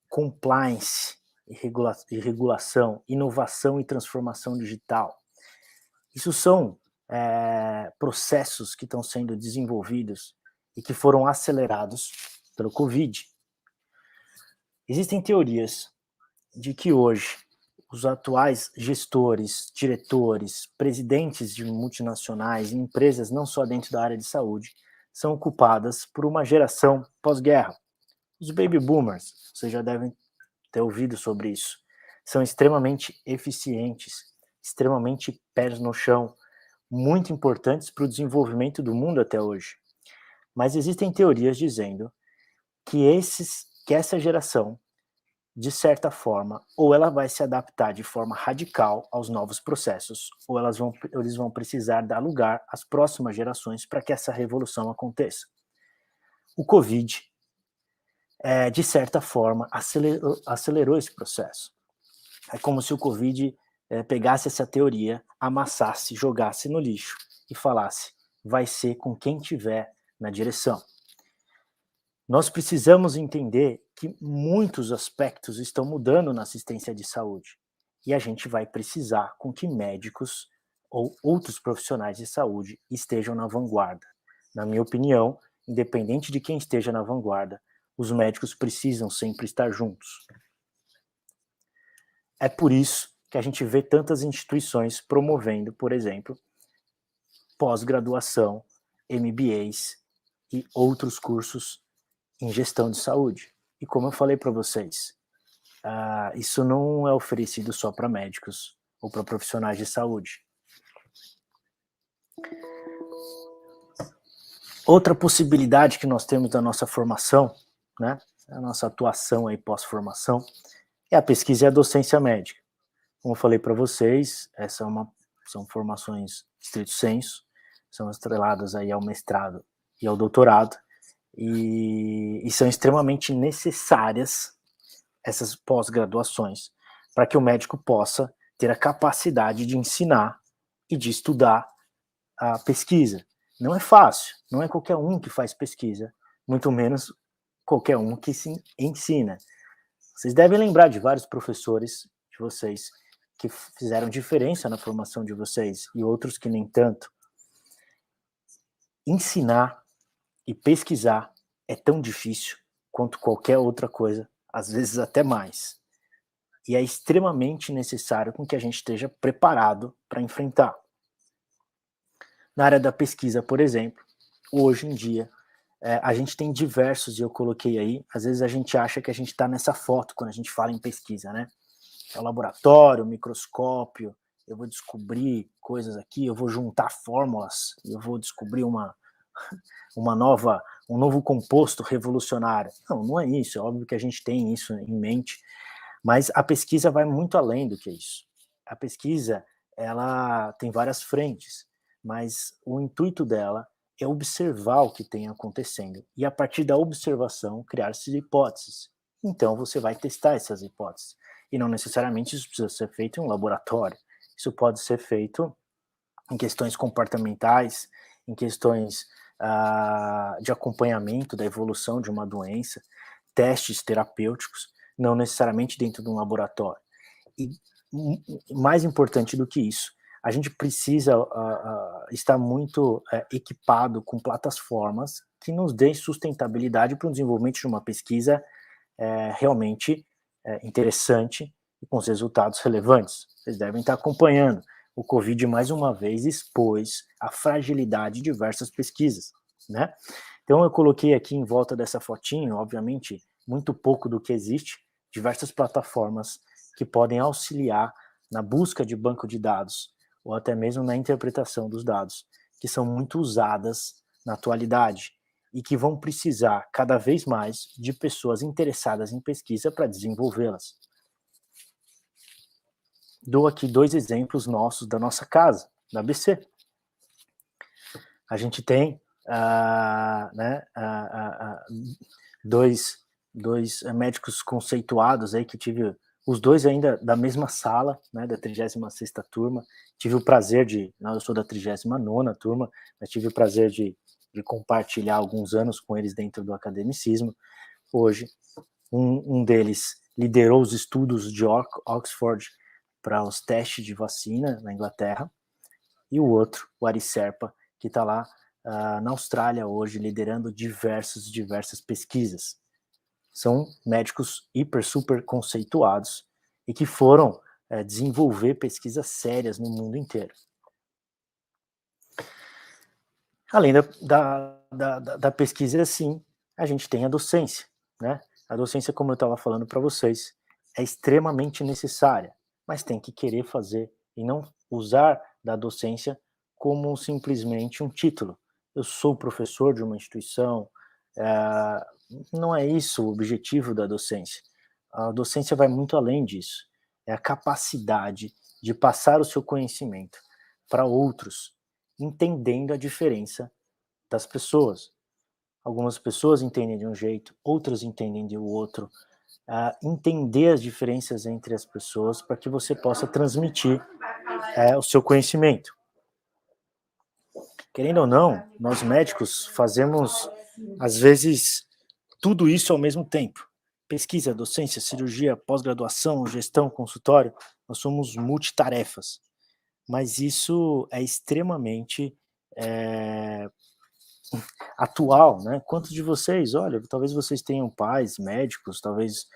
compliance e regulação, inovação e transformação digital. Isso são processos que estão sendo desenvolvidos e que foram acelerados pelo Covid. Existem teorias de que hoje os atuais gestores, diretores, presidentes de multinacionais e empresas, não só dentro da área de saúde, são ocupadas por uma geração pós-guerra. Os baby boomers, vocês já devem ter ouvido sobre isso, são extremamente eficientes, extremamente pés no chão, muito importantes para o desenvolvimento do mundo até hoje. Mas existem teorias dizendo que essa geração, de certa forma, ou ela vai se adaptar de forma radical aos novos processos, ou eles vão precisar dar lugar às próximas gerações para que essa revolução aconteça. O Covid, de certa forma, acelerou esse processo. É como se o Covid pegasse essa teoria, amassasse, jogasse no lixo e falasse, vai ser com quem tiver na direção. Nós precisamos entender que muitos aspectos estão mudando na assistência de saúde e a gente vai precisar com que médicos ou outros profissionais de saúde estejam na vanguarda. Na minha opinião, independente de quem esteja na vanguarda, os médicos precisam sempre estar juntos. É por isso que a gente vê tantas instituições promovendo, por exemplo, pós-graduação, MBAs e outros cursos em gestão de saúde. E como eu falei para vocês, isso não é oferecido só para médicos ou para profissionais de saúde. Outra possibilidade que nós temos da nossa formação, né, a nossa atuação aí pós-formação, é a pesquisa e a docência médica. Como eu falei para vocês, são formações estrito sensu, são estreladas aí ao mestrado e ao doutorado, e são extremamente necessárias essas pós-graduações para que o médico possa ter a capacidade de ensinar e de estudar a pesquisa. Não é fácil, não é qualquer um que faz pesquisa, muito menos qualquer um que se ensina. Vocês devem lembrar de vários professores de vocês que fizeram diferença na formação de vocês e outros que nem tanto. Ensinar e pesquisar é tão difícil quanto qualquer outra coisa, às vezes até mais. E é extremamente necessário com que a gente esteja preparado para enfrentar. Na área da pesquisa, por exemplo, hoje em dia, a gente tem diversos, e eu coloquei aí, às vezes a gente acha que a gente está nessa foto quando a gente fala em pesquisa, né? É o laboratório, o microscópio, eu vou descobrir coisas aqui, eu vou juntar fórmulas, eu vou descobrir um novo composto revolucionário. Não é isso, é óbvio que a gente tem isso em mente, mas a pesquisa vai muito além do que isso. A pesquisa, ela tem várias frentes, mas o intuito dela é observar o que tem acontecendo e, a partir da observação, criar-se hipóteses. Então, você vai testar essas hipóteses. E não necessariamente isso precisa ser feito em um laboratório. Isso pode ser feito em questões comportamentais, em questões de acompanhamento da evolução de uma doença, testes terapêuticos, não necessariamente dentro de um laboratório. E mais importante do que isso, a gente precisa estar muito equipado com plataformas que nos deem sustentabilidade para o desenvolvimento de uma pesquisa realmente interessante e com os resultados relevantes. Vocês devem estar acompanhando. O Covid, mais uma vez, expôs a fragilidade de diversas pesquisas, né? Então, eu coloquei aqui em volta dessa fotinho, obviamente, muito pouco do que existe, diversas plataformas que podem auxiliar na busca de banco de dados, ou até mesmo na interpretação dos dados, que são muito usadas na atualidade e que vão precisar cada vez mais de pessoas interessadas em pesquisa para desenvolvê-las. Dou aqui 2 exemplos nossos da nossa casa, da ABC. A gente tem dois médicos conceituados aí que tive, os dois ainda da mesma sala, né, da 36ª turma. Tive o prazer eu sou da 39ª turma, mas tive o prazer de compartilhar alguns anos com eles dentro do academicismo. Hoje, um deles liderou os estudos de Oxford para os testes de vacina na Inglaterra, e o outro, o Ari Serpa, que está lá na Austrália hoje, liderando diversas pesquisas. São médicos super conceituados e que foram desenvolver pesquisas sérias no mundo inteiro. Além da pesquisa, sim, a gente tem a docência, né? A docência, como eu estava falando para vocês, é extremamente necessária, mas tem que querer fazer e não usar da docência como simplesmente um título. Eu sou professor de uma instituição, não é isso o objetivo da docência. A docência vai muito além disso. É a capacidade de passar o seu conhecimento para outros, entendendo a diferença das pessoas. Algumas pessoas entendem de um jeito, outras entendem de outro. Entender as diferenças entre as pessoas para que você possa transmitir o seu conhecimento. Querendo ou não, nós médicos fazemos, às vezes, tudo isso ao mesmo tempo. Pesquisa, docência, cirurgia, pós-graduação, gestão, consultório, nós somos multitarefas. Mas isso é extremamente atual, né? Quantos de vocês, olha, talvez vocês tenham pais médicos, talvez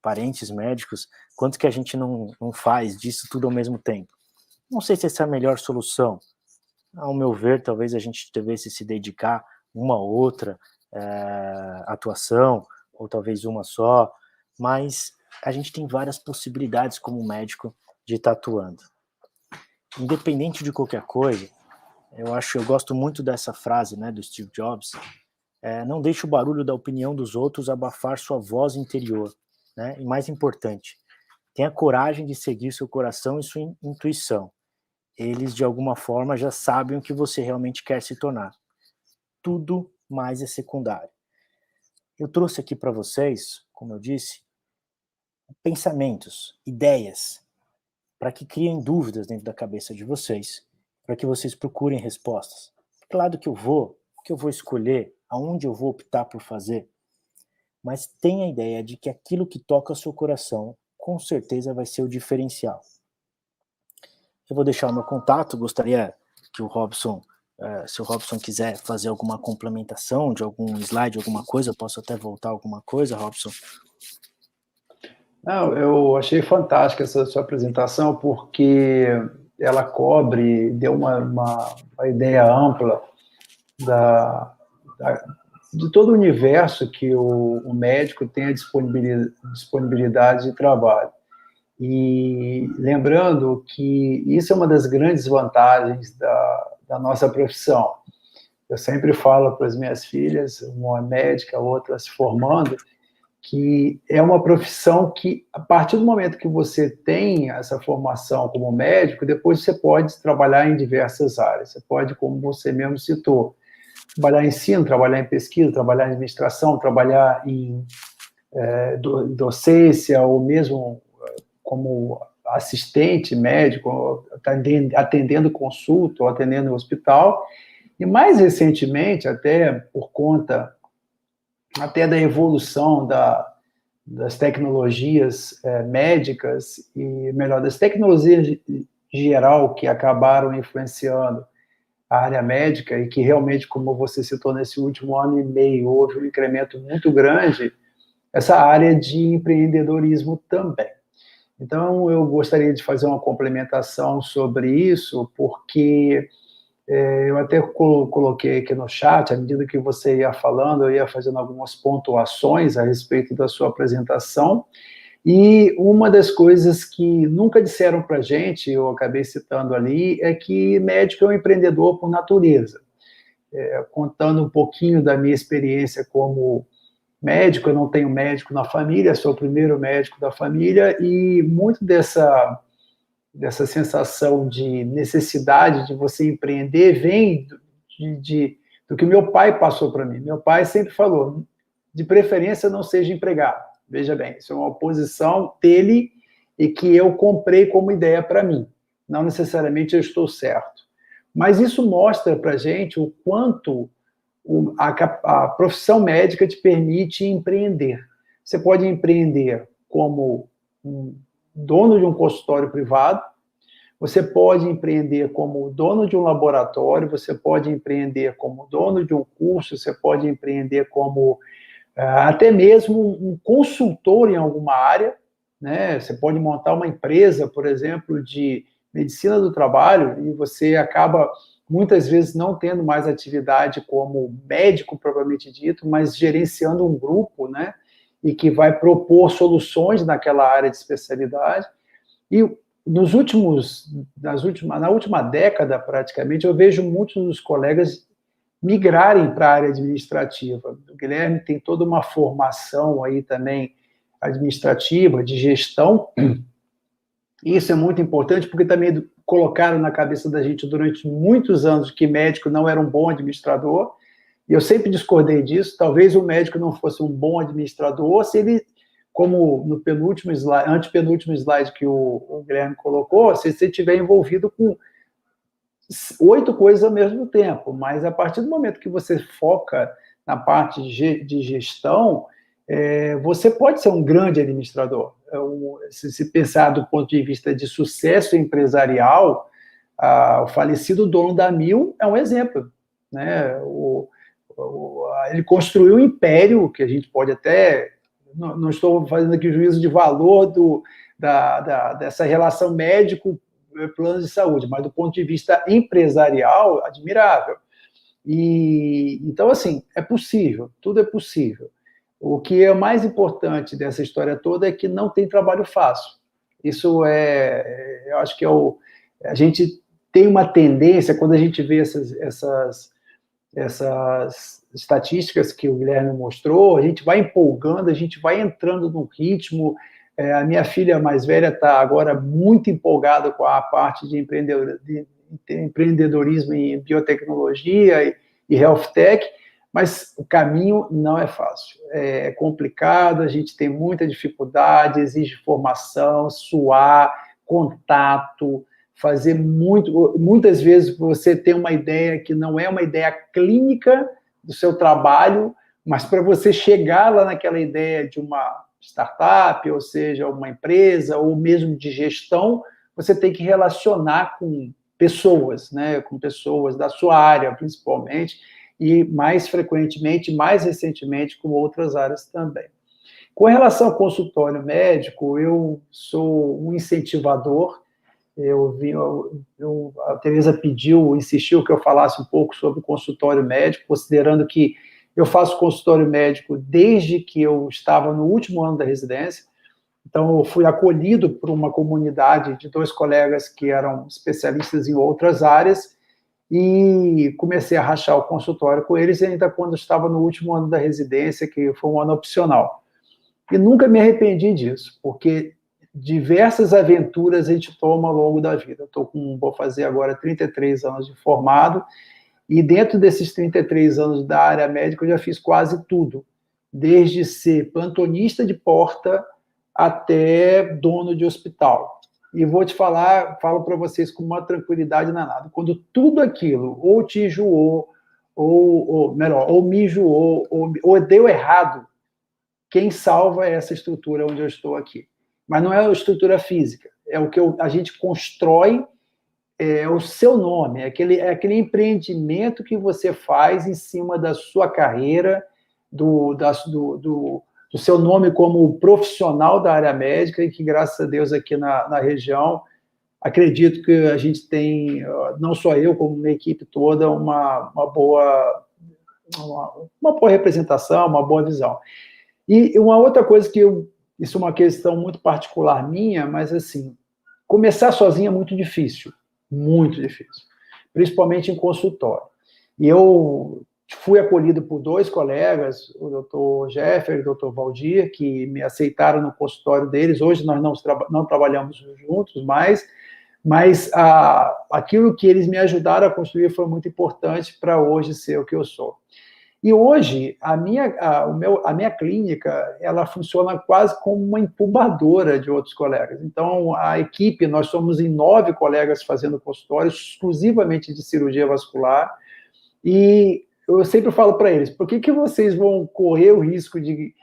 parentes médicos, quanto que a gente não faz disso tudo ao mesmo tempo? Não sei se essa é a melhor solução. Ao meu ver, talvez a gente devesse se dedicar uma ou outra atuação, ou talvez uma só, mas a gente tem várias possibilidades como médico de estar atuando. Independente de qualquer coisa, eu gosto muito dessa frase, né, do Steve Jobs, não deixe o barulho da opinião dos outros abafar sua voz interior, né? E mais importante, tenha coragem de seguir seu coração e sua intuição. Eles, de alguma forma, já sabem o que você realmente quer se tornar. Tudo mais é secundário. Eu trouxe aqui para vocês, como eu disse, pensamentos, ideias, para que criem dúvidas dentro da cabeça de vocês, para que vocês procurem respostas. Que lado que eu vou escolher, aonde eu vou optar por fazer, mas tenha a ideia de que aquilo que toca o seu coração, com certeza vai ser o diferencial. Eu vou deixar o meu contato, gostaria que o Robson, se o Robson quiser fazer alguma complementação de algum slide, alguma coisa, eu posso até voltar alguma coisa, Robson?
Não, eu achei fantástica essa sua apresentação, porque ela cobre, deu uma ideia ampla de todo o universo que o médico tem a disponibilidade de trabalho. E lembrando que isso é uma das grandes vantagens da nossa profissão. Eu sempre falo para as minhas filhas, uma é médica, a outra se formando, que é uma profissão que, a partir do momento que você tem essa formação como médico, depois você pode trabalhar em diversas áreas. Você pode, como você mesmo citou, trabalhar em ensino, trabalhar em pesquisa, trabalhar em administração, trabalhar em docência, ou mesmo como assistente médico, atendendo consulta ou atendendo hospital. E mais recentemente, até por conta até da evolução das tecnologias médicas, e melhor, das tecnologias em geral que acabaram influenciando a área médica, e que realmente, como você citou, nesse último ano e meio, houve um incremento muito grande, essa área de empreendedorismo também. Então, eu gostaria de fazer uma complementação sobre isso, porque eu até coloquei aqui no chat, à medida que você ia falando, eu ia fazendo algumas pontuações a respeito da sua apresentação, e uma das coisas que nunca disseram para a gente, eu acabei citando ali, é que médico é um empreendedor por natureza. Contando um pouquinho da minha experiência como médico, eu não tenho médico na família, sou o primeiro médico da família, e muito dessa sensação de necessidade de você empreender vem do que meu pai passou para mim. Meu pai sempre falou, de preferência não seja empregado. Veja bem, isso é uma posição dele e que eu comprei como ideia para mim. Não necessariamente eu estou certo. Mas isso mostra para a gente o quanto a profissão médica te permite empreender. Você pode empreender como um dono de um consultório privado, Você pode empreender como dono de um laboratório, você pode empreender como dono de um curso, você pode empreender como até mesmo um consultor em alguma área, né? Você pode montar uma empresa, por exemplo, de medicina do trabalho, e você acaba, muitas vezes, não tendo mais atividade como médico, propriamente dito, mas gerenciando um grupo, né? E que vai propor soluções naquela área de especialidade. E na última década, praticamente, eu vejo muitos dos colegas migrarem para a área administrativa. O Guilherme tem toda uma formação aí também administrativa, de gestão. Isso é muito importante, porque também colocaram na cabeça da gente durante muitos anos que médico não era um bom administrador, e eu sempre discordei disso. Talvez o médico não fosse um bom administrador se ele, como no penúltimo slide, antepenúltimo slide que o Guilherme colocou, se você estiver envolvido com 8 coisas ao mesmo tempo, mas a partir do momento que você foca na parte de gestão, você pode ser um grande administrador. Se pensar do ponto de vista de sucesso empresarial, o falecido dono da Mil é um exemplo, né? Ele construiu um império, que a gente pode até... Não estou fazendo aqui juízo de valor dessa relação médico-plano de saúde, mas do ponto de vista empresarial, admirável. Então, assim, é possível, tudo é possível. O que é mais importante dessa história toda é que não tem trabalho fácil. Isso eu acho que a gente tem uma tendência, quando a gente vê essas estatísticas que o Guilherme mostrou, a gente vai empolgando, a gente vai entrando num ritmo. A minha filha mais velha está agora muito empolgada com a parte de empreendedorismo em biotecnologia e health tech, mas o caminho não é fácil. É complicado, a gente tem muita dificuldade, exige formação, suar, contato, fazer muitas vezes você tem uma ideia que não é uma ideia clínica do seu trabalho, mas para você chegar lá naquela ideia de uma startup, ou seja, uma empresa, ou mesmo de gestão, você tem que relacionar com pessoas, né, com pessoas da sua área, principalmente, e mais frequentemente, mais recentemente, com outras áreas também. Com relação ao consultório médico, eu sou um incentivador. A Tereza insistiu que eu falasse um pouco sobre o consultório médico, considerando que eu faço consultório médico desde que eu estava no último ano da residência. Então, eu fui acolhido por uma comunidade de 2 colegas que eram especialistas em outras áreas e comecei a rachar o consultório com eles, ainda quando estava no último ano da residência, que foi um ano opcional. E nunca me arrependi disso, porque diversas aventuras a gente toma ao longo da vida. Vou fazer agora 33 anos de formado, e dentro desses 33 anos da área médica eu já fiz quase tudo, desde ser plantonista de porta até dono de hospital. E vou te falo para vocês com uma tranquilidade danada, quando tudo aquilo ou te enjoou, ou me enjoou, ou deu errado, quem salva é essa estrutura onde eu estou aqui. Mas não é a estrutura física, é o que a gente constrói, o seu nome, é aquele empreendimento que você faz em cima da sua carreira, do seu nome como profissional da área médica, e que, graças a Deus, aqui na região, acredito que a gente tem, não só eu, como minha equipe toda, uma boa representação, uma boa visão. E uma outra coisa isso é uma questão muito particular minha, mas, assim, começar sozinho é muito difícil, principalmente em consultório. E eu fui acolhido por 2 colegas, o doutor Jeffer e o doutor Valdir, que me aceitaram no consultório deles. Hoje nós não trabalhamos juntos mais, mas aquilo que eles me ajudaram a construir foi muito importante para hoje ser o que eu sou. E hoje, a minha clínica, ela funciona quase como uma incubadora de outros colegas. Então, a equipe, nós somos em 9 colegas fazendo consultório, exclusivamente de cirurgia vascular, e eu sempre falo para eles, por que vocês vão correr o risco de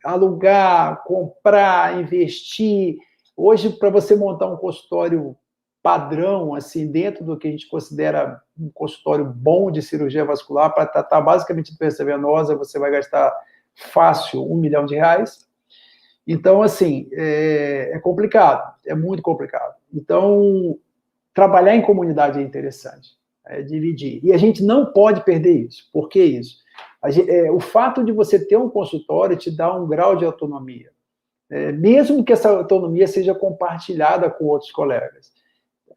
alugar, comprar, investir? Hoje, para você montar um consultório padrão, assim, dentro do que a gente considera um consultório bom de cirurgia vascular, para tratar basicamente doença venosa, você vai gastar fácil R$1 milhão. Então, assim, é complicado, é muito complicado. Então, trabalhar em comunidade é interessante, dividir. E a gente não pode perder isso. Por que isso? O fato de você ter um consultório te dá um grau de autonomia, mesmo que essa autonomia seja compartilhada com outros colegas.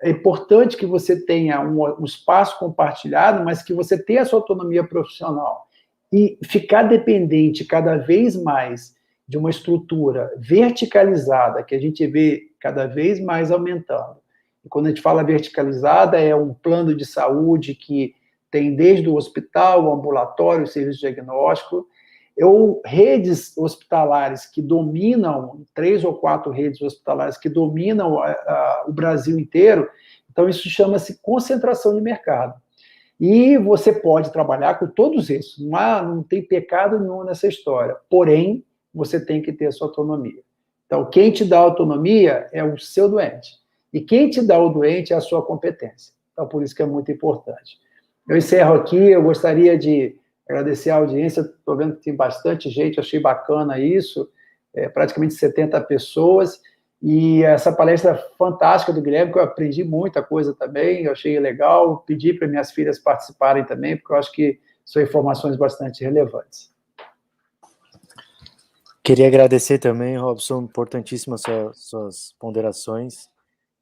É importante que você tenha um espaço compartilhado, mas que você tenha a sua autonomia profissional. E ficar dependente cada vez mais de uma estrutura verticalizada, que a gente vê cada vez mais aumentando. E quando a gente fala verticalizada, é um plano de saúde que tem desde o hospital, o ambulatório, o serviço diagnóstico, ou redes hospitalares que dominam, 3 ou 4 redes hospitalares que dominam o Brasil inteiro. Então, isso chama-se concentração de mercado. E você pode trabalhar com todos esses, não tem pecado nenhum nessa história. Porém, você tem que ter a sua autonomia. Então, quem te dá autonomia é o seu doente. E quem te dá o doente é a sua competência. Então, por isso que é muito importante. Eu encerro aqui, eu gostaria de agradecer a audiência, estou vendo que tem bastante gente, achei bacana isso, praticamente 70 pessoas, e essa palestra fantástica do Guilherme, que eu aprendi muita coisa também, eu achei legal, pedi para minhas filhas participarem também, porque eu acho que são informações bastante relevantes.
Queria agradecer também, Robson, importantíssimas suas ponderações.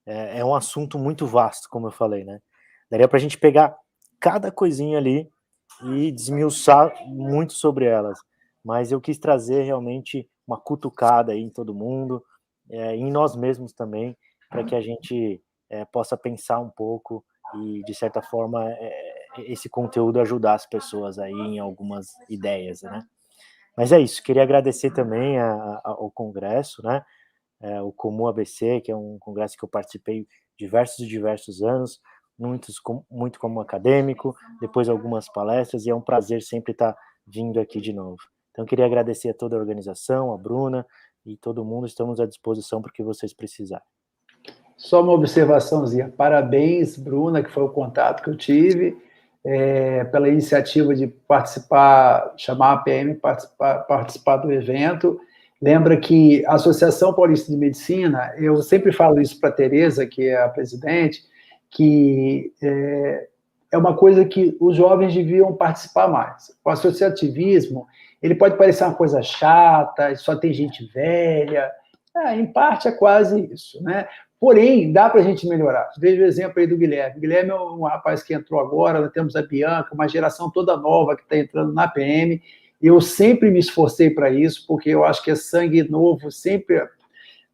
É um assunto muito vasto, como eu falei, né? Daria para a gente pegar cada coisinha ali e desmiuçar muito sobre elas, mas eu quis trazer realmente uma cutucada aí em todo mundo, em nós mesmos também, para que a gente possa pensar um pouco e, de certa forma, esse conteúdo ajudar as pessoas aí em algumas ideias, né? Mas é isso, queria agradecer também ao Congresso, né? O Comum ABC, que é um congresso que eu participei diversos anos, muito como acadêmico, depois algumas palestras, e é um prazer sempre estar vindo aqui de novo. Então, eu queria agradecer a toda a organização, a Bruna e todo mundo, estamos à disposição para o que vocês precisarem.
Só uma observaçãozinha. Parabéns, Bruna, que foi o contato que eu tive, pela iniciativa de participar, chamar a PM para participar do evento. Lembra que a Associação Paulista de Medicina, eu sempre falo isso para a Tereza, que é a presidente, que é uma coisa que os jovens deviam participar mais. O associativismo, ele pode parecer uma coisa chata, só tem gente velha, em parte é quase isso, né? Porém, dá para a gente melhorar. Veja o exemplo aí do Guilherme. O Guilherme é um rapaz que entrou agora, nós temos a Bianca, uma geração toda nova que está entrando na PM. Eu sempre me esforcei para isso, porque eu acho que é sangue novo, sempre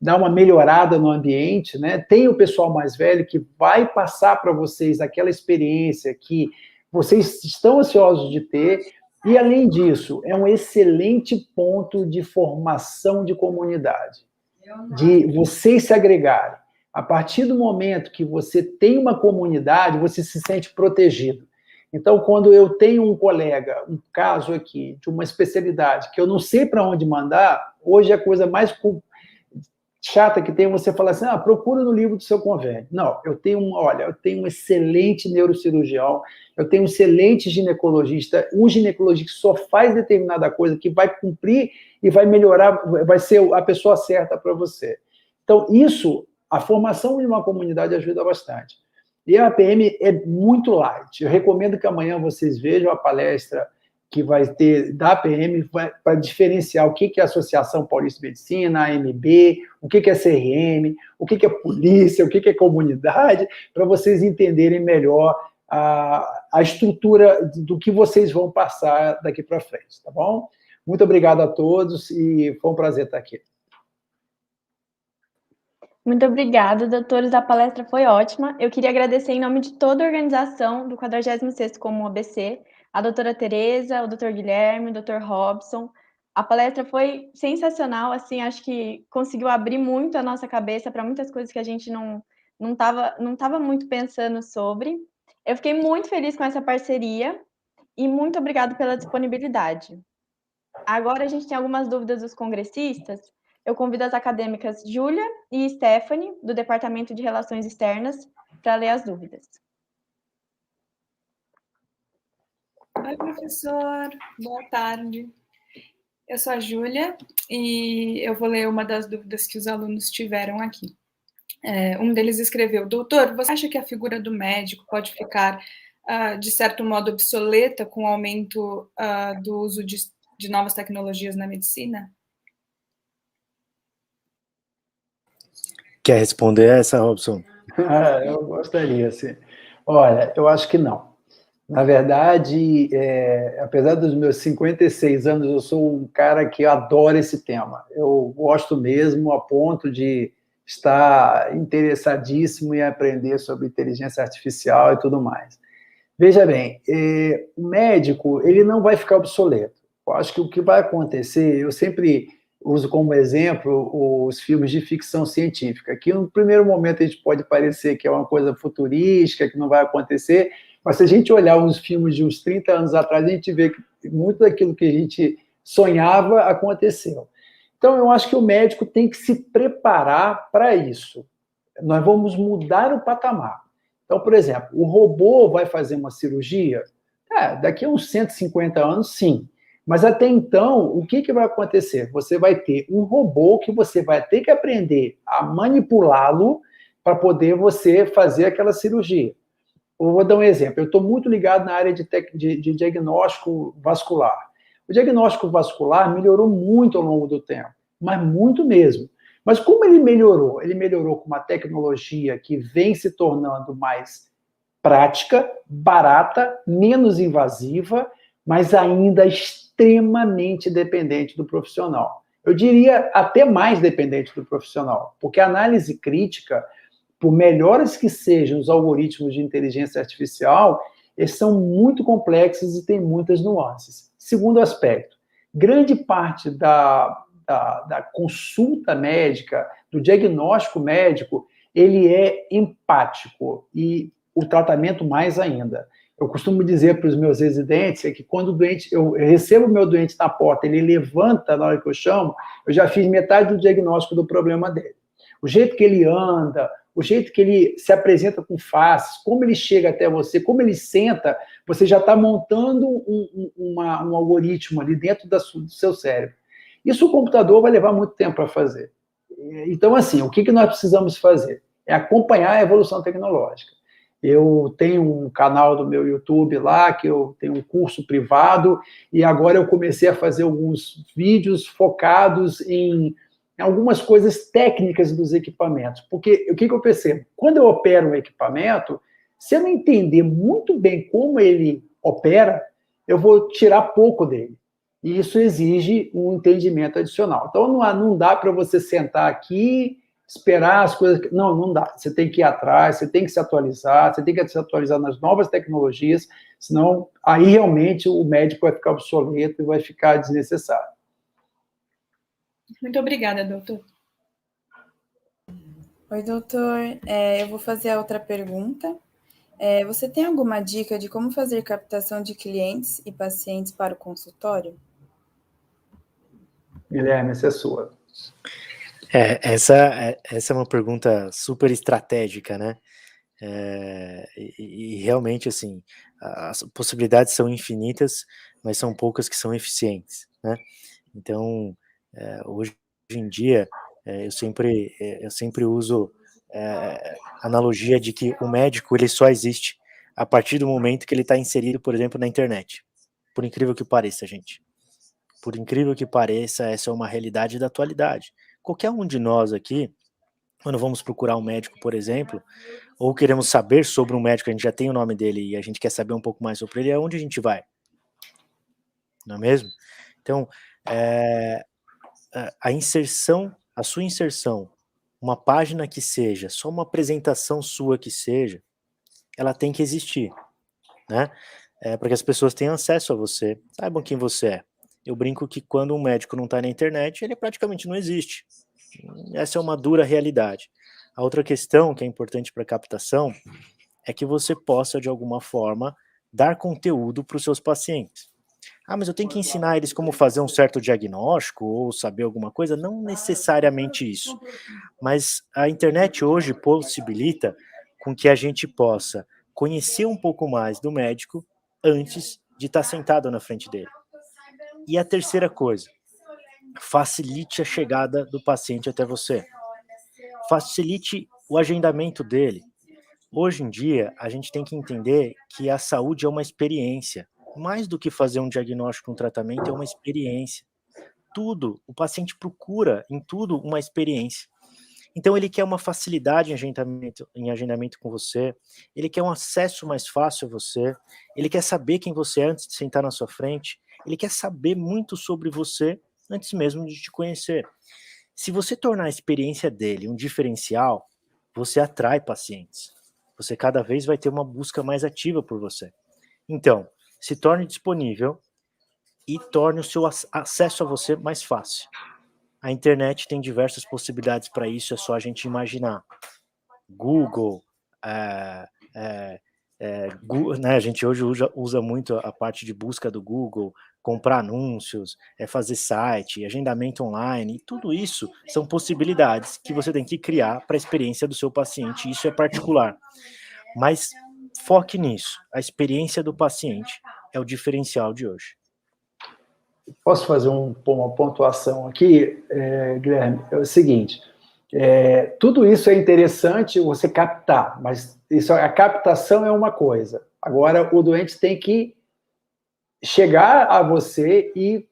dá uma melhorada no ambiente, né? Tem o pessoal mais velho que vai passar para vocês aquela experiência que vocês estão ansiosos de ter, e, além disso, é um excelente ponto de formação de comunidade, de vocês se agregarem. A partir do momento que você tem uma comunidade, você se sente protegido. Então, quando eu tenho um colega, um caso aqui, de uma especialidade, que eu não sei para onde mandar, hoje a coisa mais chata que tem é você falar assim, procura no livro do seu convênio. Não, eu tenho um excelente neurocirurgião, eu tenho um excelente ginecologista, um ginecologista que só faz determinada coisa, que vai cumprir e vai melhorar, vai ser a pessoa certa para você. Então, a formação de uma comunidade ajuda bastante. E a APM é muito light. Eu recomendo que amanhã vocês vejam a palestra que vai ter da APM para diferenciar o que é a Associação Paulista de Medicina, a AMB, o que é CRM, o que é polícia, o que é comunidade, para vocês entenderem melhor a estrutura do que vocês vão passar daqui para frente, tá bom? Muito obrigado a todos e foi um prazer estar aqui.
Muito obrigada, doutores. A palestra foi ótima. Eu queria agradecer em nome de toda a organização do 46º Comum ABC, a doutora Tereza, o doutor Guilherme, o doutor Robson. A palestra foi sensacional, assim, acho que conseguiu abrir muito a nossa cabeça para muitas coisas que a gente não tava muito pensando sobre. Eu fiquei muito feliz com essa parceria e muito obrigada pela disponibilidade. Agora a gente tem algumas dúvidas dos congressistas. eu convido as acadêmicas Júlia e Stephanie, do Departamento de Relações Externas, para ler as dúvidas.
Oi, professor. Boa tarde. Eu sou a Júlia e eu vou ler uma das dúvidas que os alunos tiveram aqui. Um deles escreveu: doutor, você acha que a figura do médico pode ficar, de certo modo, obsoleta com o aumento do uso de novas tecnologias na medicina?
Quer responder essa, Robson?
Eu gostaria, sim. Olha, eu acho que não. Na verdade, apesar dos meus 56 anos, eu sou um cara que adora esse tema. Eu gosto mesmo a ponto de estar interessadíssimo em aprender sobre inteligência artificial e tudo mais. Veja bem, o médico, ele não vai ficar obsoleto. Eu acho que o que vai acontecer, eu sempre uso como exemplo os filmes de ficção científica, que no primeiro momento a gente pode parecer que é uma coisa futurística, que não vai acontecer, mas se a gente olhar os filmes de uns 30 anos atrás, a gente vê que muito daquilo que a gente sonhava aconteceu. Então, eu acho que o médico tem que se preparar para isso. Nós vamos mudar o patamar. Então, por exemplo, o robô vai fazer uma cirurgia? Daqui a uns 150 anos, sim. Mas até então, o que vai acontecer? Você vai ter um robô que você vai ter que aprender a manipulá-lo para poder você fazer aquela cirurgia. Eu vou dar um exemplo. Eu estou muito ligado na área de diagnóstico vascular. O diagnóstico vascular melhorou muito ao longo do tempo, mas muito mesmo. Mas como ele melhorou? Ele melhorou com uma tecnologia que vem se tornando mais prática, barata, menos invasiva, mas ainda extremamente dependente do profissional. Eu diria até mais dependente do profissional, porque a análise crítica, por melhores que sejam os algoritmos de inteligência artificial, eles são muito complexos e têm muitas nuances. Segundo aspecto, grande parte da consulta médica, do diagnóstico médico, ele é empático e o tratamento mais ainda. Eu costumo dizer para os meus residentes que quando o doente, eu recebo o meu doente na porta, ele levanta na hora que eu chamo, eu já fiz metade do diagnóstico do problema dele. O jeito que ele anda, o jeito que ele se apresenta com faces, como ele chega até você, como ele senta, você já está montando um algoritmo ali dentro do seu cérebro. Isso o computador vai levar muito tempo para fazer. Então, assim, o que nós precisamos fazer? É acompanhar a evolução tecnológica. Eu tenho um canal do meu YouTube lá, que eu tenho um curso privado, e agora eu comecei a fazer alguns vídeos focados em algumas coisas técnicas dos equipamentos. Porque o que eu percebo? Quando eu opero um equipamento, se eu não entender muito bem como ele opera, eu vou tirar pouco dele. E isso exige um entendimento adicional. Então, não dá para você sentar aqui, esperar as coisas... Não dá. Você tem que ir atrás, você tem que se atualizar, você tem que se atualizar nas novas tecnologias, senão aí realmente o médico vai ficar obsoleto e vai ficar desnecessário.
Muito obrigada, doutor.
Oi, doutor. Eu vou fazer a outra pergunta. Você tem alguma dica de como fazer captação de clientes e pacientes para o consultório?
Guilherme, essa é sua.
Essa é uma pergunta super estratégica, né? E realmente, assim, as possibilidades são infinitas, mas são poucas que são eficientes, né? Então, hoje em dia, eu sempre uso a analogia de que o médico ele só existe a partir do momento que ele está inserido, por exemplo, na internet. Por incrível que pareça, gente. Por incrível que pareça, essa é uma realidade da atualidade. Qualquer um de nós aqui, quando vamos procurar um médico, por exemplo, ou queremos saber sobre um médico, a gente já tem o nome dele e a gente quer saber um pouco mais sobre ele, aonde a gente vai? Não é mesmo? Então, a sua inserção, uma página que seja, só uma apresentação sua que seja, ela tem que existir, né? Para que as pessoas tenham acesso a você, saibam quem você é. Eu brinco que quando um médico não está na internet, ele praticamente não existe. Essa é uma dura realidade. A outra questão que é importante para a captação é que você possa, de alguma forma, dar conteúdo para os seus pacientes. Ah, mas eu tenho que ensinar eles como fazer um certo diagnóstico ou saber alguma coisa? Não necessariamente isso. Mas a internet hoje possibilita com que a gente possa conhecer um pouco mais do médico antes de estar sentado na frente dele. E a terceira coisa, facilite a chegada do paciente até você. Facilite o agendamento dele. Hoje em dia, a gente tem que entender que a saúde é uma experiência. Mais do que fazer um diagnóstico, um tratamento, é uma experiência. Tudo, o paciente procura em tudo uma experiência. Então, ele quer uma facilidade em agendamento com você, ele quer um acesso mais fácil a você, ele quer saber quem você é antes de sentar na sua frente, ele quer saber muito sobre você antes mesmo de te conhecer. Se você tornar a experiência dele um diferencial, você atrai pacientes. Você cada vez vai ter uma busca mais ativa por você. Então, se torne disponível e torne o seu acesso a você mais fácil. A internet tem diversas possibilidades para isso, é só a gente imaginar. Google, Google, né, a gente hoje usa muito a parte de busca do Google, comprar anúncios, fazer site, agendamento online, e tudo isso são possibilidades que você tem que criar para a experiência do seu paciente, isso é particular. Mas foque nisso, a experiência do paciente é o diferencial de hoje.
Posso fazer uma pontuação aqui, Guilherme? É o seguinte, tudo isso é interessante você captar, mas a captação é uma coisa. Agora, o doente tem que chegar a você e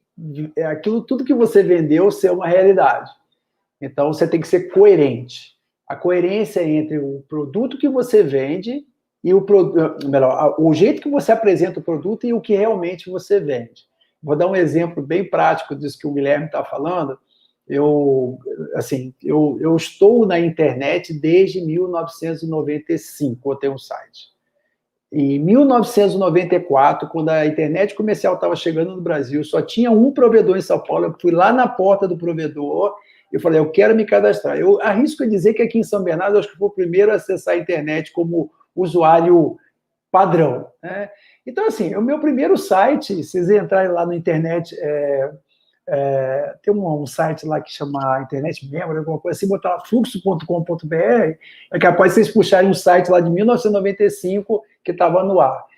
aquilo tudo que você vendeu ser uma realidade. Então, você tem que ser coerente. A coerência entre o produto que você vende e o jeito que você apresenta o produto e o que realmente você vende. Vou dar um exemplo bem prático disso que o Guilherme está falando. Eu estou na internet desde 1995, eu tenho um site. Em 1994, quando a internet comercial estava chegando no Brasil, só tinha um provedor em São Paulo, eu fui lá na porta do provedor e falei, eu quero me cadastrar. Eu arrisco a dizer que aqui em São Bernardo, eu acho que fui o primeiro a acessar a internet como usuário padrão, né? Então, assim, o meu primeiro site, se vocês entrarem lá na internet, tem um site lá que chama Internet Memory, alguma coisa assim, botar lá fluxo.com.br, é capaz de vocês puxarem um site lá de 1995 que estava no ar.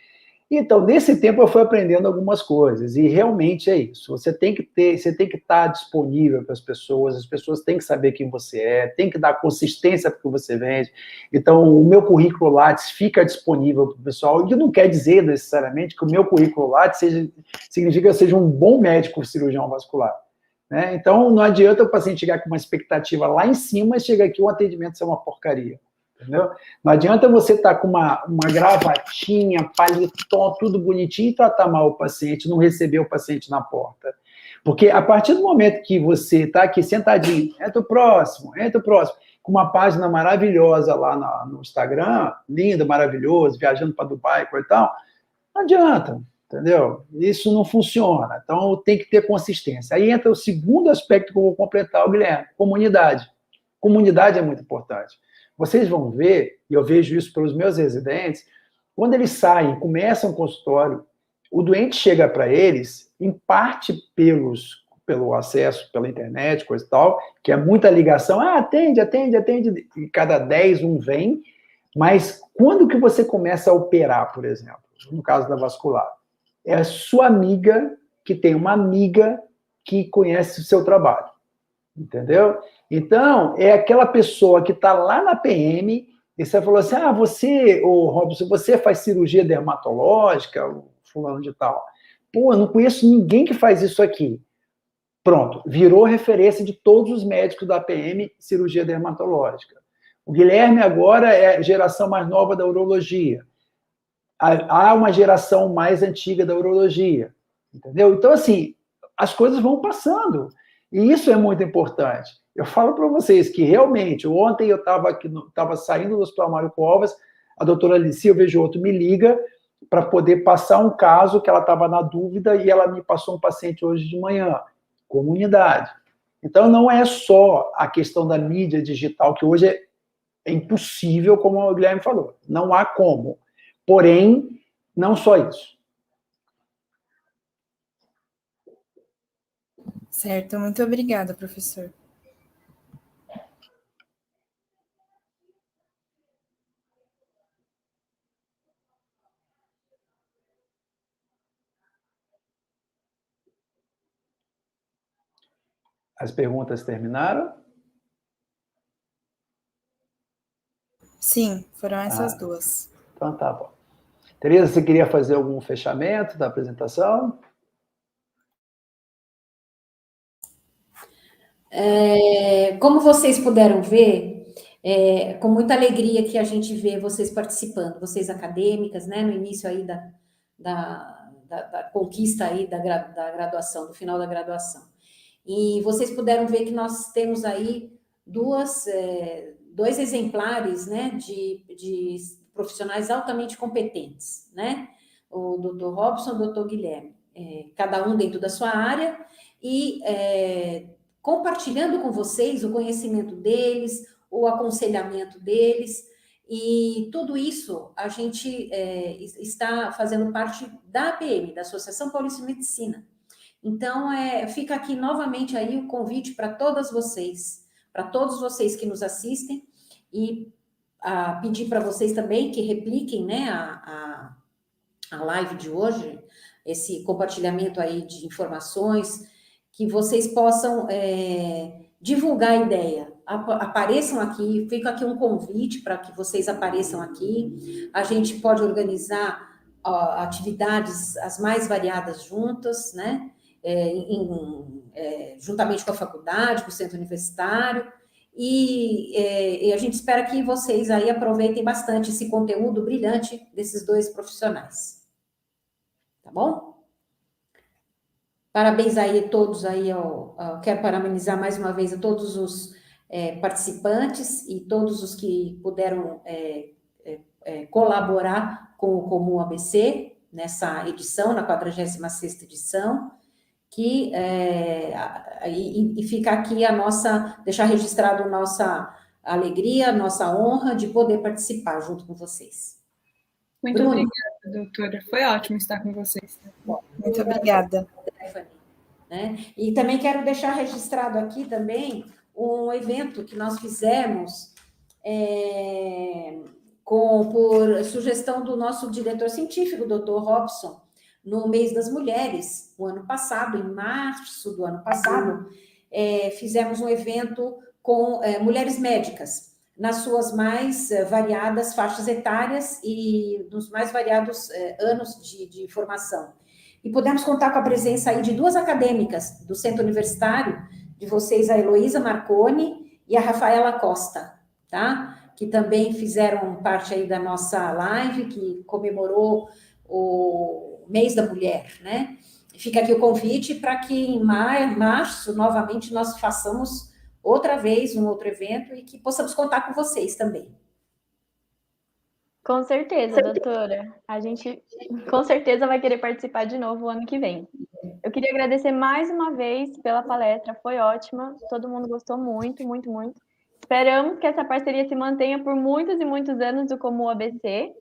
Então, nesse tempo eu fui aprendendo algumas coisas, e realmente é isso. Você tem que estar disponível para as pessoas têm que saber quem você é, tem que dar consistência para o que você vende. Então, o meu currículo Lattes fica disponível para o pessoal, e não quer dizer necessariamente que o meu currículo Lattes significa que eu seja um bom médico cirurgião vascular, né? Então, não adianta o paciente chegar com uma expectativa lá em cima e chegar aqui o atendimento ser uma porcaria. Entendeu? Não adianta você estar com uma gravatinha, paletó, tudo bonitinho e tratar mal o paciente, não receber o paciente na porta. Porque a partir do momento que você está aqui sentadinho, entra o próximo, com uma página maravilhosa lá no Instagram, lindo, maravilhoso, viajando para Dubai e tal, não adianta, entendeu? Isso não funciona. Então tem que ter consistência. Aí entra o segundo aspecto que eu vou completar, Guilherme, comunidade. Comunidade é muito importante. Vocês vão ver, e eu vejo isso pelos meus residentes, quando eles saem, começam o consultório, o doente chega para eles, em parte pelo acesso pela internet, coisa e tal, que é muita ligação, atende, e cada 10 um vem, mas quando que você começa a operar, por exemplo, no caso da vascular? É a sua amiga que tem uma amiga que conhece o seu trabalho. Entendeu? Então, é aquela pessoa que está lá na PM e você falou assim, Robson, você faz cirurgia dermatológica, fulano de tal. Pô, eu não conheço ninguém que faz isso aqui. Pronto, virou referência de todos os médicos da PM, cirurgia dermatológica. O Guilherme agora é a geração mais nova da urologia. Há uma geração mais antiga da urologia. Entendeu? Então, assim, as coisas vão passando. E isso é muito importante. Eu falo para vocês que realmente, ontem eu estava saindo do Hospital Mário Covas, a doutora Alicia, eu vejo outro, me liga para poder passar um caso que ela estava na dúvida e ela me passou um paciente hoje de manhã. Comunidade. Então, não é só a questão da mídia digital, que hoje é impossível, como o Guilherme falou. Não há como. Porém, não só isso.
Certo, muito obrigada, professor.
As perguntas terminaram?
Sim, foram essas duas.
Então tá bom. Tereza, você queria fazer algum fechamento da apresentação?
Como vocês puderam ver, com muita alegria que a gente vê vocês participando, vocês acadêmicas, né, no início aí da conquista aí da graduação, do final da graduação. E vocês puderam ver que nós temos aí dois exemplares, né, de profissionais altamente competentes, né? O doutor Robson, o doutor Guilherme, cada um dentro da sua área, e compartilhando com vocês o conhecimento deles, o aconselhamento deles, e tudo isso a gente está fazendo parte da APM, da Associação Paulista de Medicina. Então, fica aqui novamente aí o convite para todos vocês que nos assistem, e pedir para vocês também que repliquem, né, a live de hoje, esse compartilhamento aí de informações, que vocês possam divulgar a ideia. Apareçam aqui, fica aqui um convite para que vocês apareçam aqui. A gente pode organizar atividades as mais variadas juntas, né? Juntamente com a faculdade, com o centro universitário, e a gente espera que vocês aí aproveitem bastante esse conteúdo brilhante desses dois profissionais. Tá bom? Parabéns aí a todos aí, quero parabenizar mais uma vez a todos os participantes e todos os que puderam colaborar com o Comum ABC nessa edição, na 46ª edição, e fica aqui deixar registrado a nossa alegria, a nossa honra de poder participar junto com vocês.
Muito obrigada, doutora. Foi ótimo estar com vocês.
Muito obrigada.
Né? E também quero deixar registrado aqui também um evento que nós fizemos por sugestão do nosso diretor científico, doutor Robson, no mês das mulheres, o ano passado, em março do ano passado, fizemos um evento com mulheres médicas, nas suas mais variadas faixas etárias e nos mais variados anos de formação. E pudemos contar com a presença aí de duas acadêmicas do Centro Universitário, de vocês, a Heloísa Marconi e a Rafaela Costa, tá? Que também fizeram parte aí da nossa live, que comemorou o mês da mulher, né? Fica aqui o convite para que em março, novamente, nós façamos outra vez um outro evento e que possamos contar com vocês também.
Com certeza, doutora. A gente com certeza vai querer participar de novo o ano que vem. Eu queria agradecer mais uma vez pela palestra, foi ótima, todo mundo gostou muito, muito, muito. Esperamos que essa parceria se mantenha por muitos e muitos anos do Comum ABC.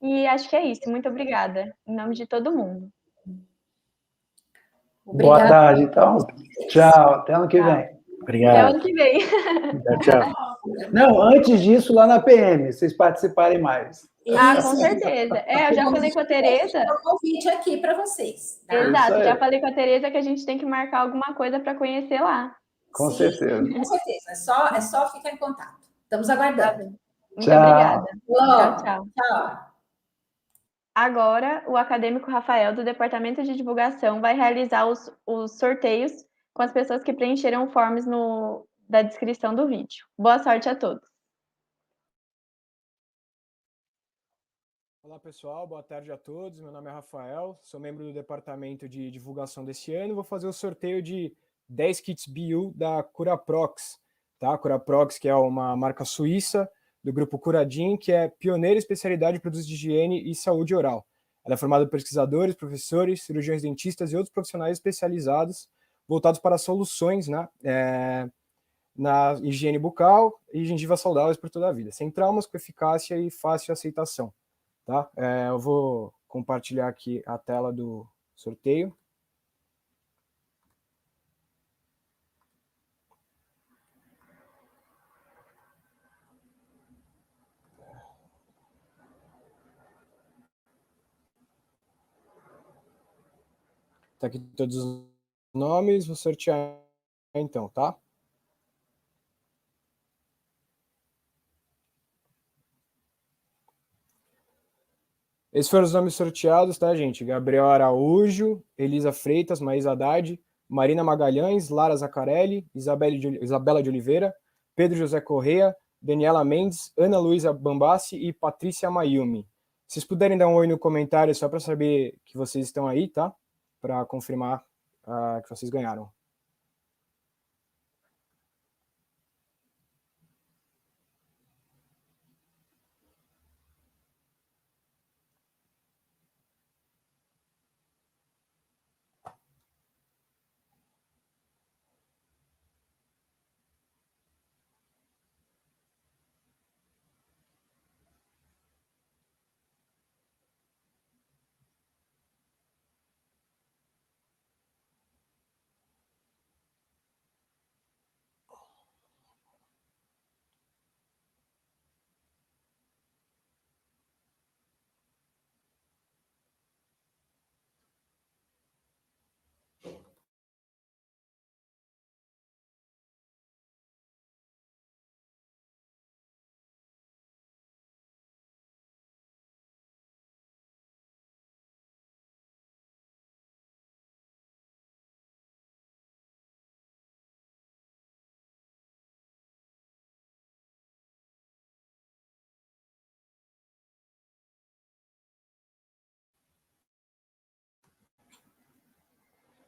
E acho que é isso. Muito obrigada, em nome de todo mundo.
Obrigada. Boa tarde, então. Tchau, até ano que vem.
Obrigado.
Até ano que vem.
Tchau.
Não, antes disso, lá na PM, vocês participarem mais.
Com certeza. Eu já falei com a Tereza.
Um convite aqui para vocês.
Tá? Exato, já falei com a Tereza que a gente tem que marcar alguma coisa para conhecer lá.
Com certeza.
Com certeza. É só ficar em contato. Estamos aguardando.
Muito obrigada.
Tchau.
Agora, o acadêmico Rafael, do Departamento de Divulgação, vai realizar os sorteios com as pessoas que preencheram forms da descrição do vídeo. Boa sorte a todos.
Olá, pessoal. Boa tarde a todos. Meu nome é Rafael, sou membro do Departamento de Divulgação desse ano. Vou fazer o sorteio de 10 kits BU da Curaprox, tá? Curaprox, que é uma marca suíça do grupo Curadim, que é pioneira em especialidade em produtos de higiene e saúde oral. Ela é formada por pesquisadores, professores, cirurgiões dentistas e outros profissionais especializados voltados para soluções, né, na higiene bucal e gengivas saudáveis por toda a vida, sem traumas, com eficácia e fácil aceitação. Tá? Eu vou compartilhar aqui a tela do sorteio. Tá aqui todos os nomes, vou sortear então, tá? Esses foram os nomes sorteados, tá, gente? Gabriel Araújo, Elisa Freitas, Maísa Haddad, Marina Magalhães, Lara Zaccarelli, Isabela de Oliveira, Pedro José Correa, Daniela Mendes, Ana Luísa Bambassi e Patrícia Mayumi. Se vocês puderem dar um oi no comentário só para saber que vocês estão aí, tá? Para confirmar que vocês ganharam.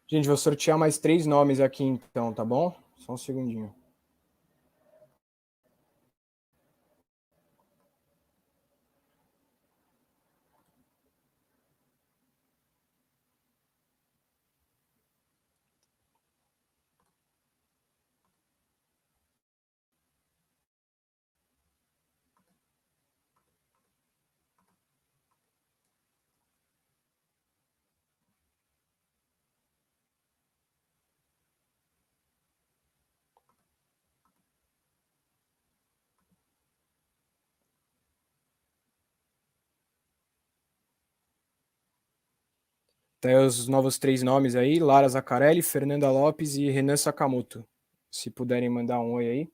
Gente, vou sortear mais 3 nomes aqui então, tá bom? Só um segundinho. Tem os novos 3 nomes aí, Lara Zaccarelli, Fernanda Lopes e Renan Sakamoto. Se puderem mandar um oi aí.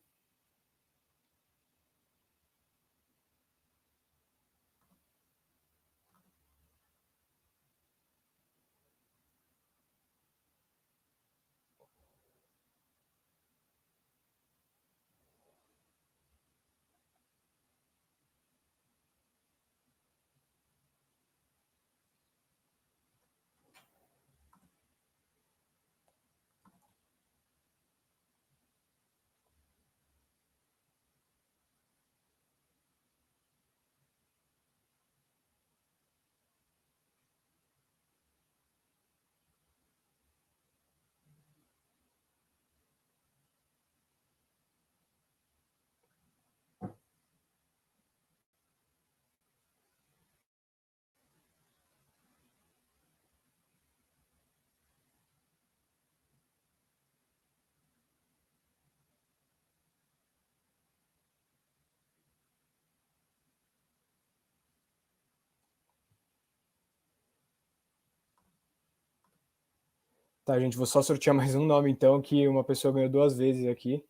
Tá, gente, vou só sortear mais um nome então, que uma pessoa ganhou 2 vezes aqui.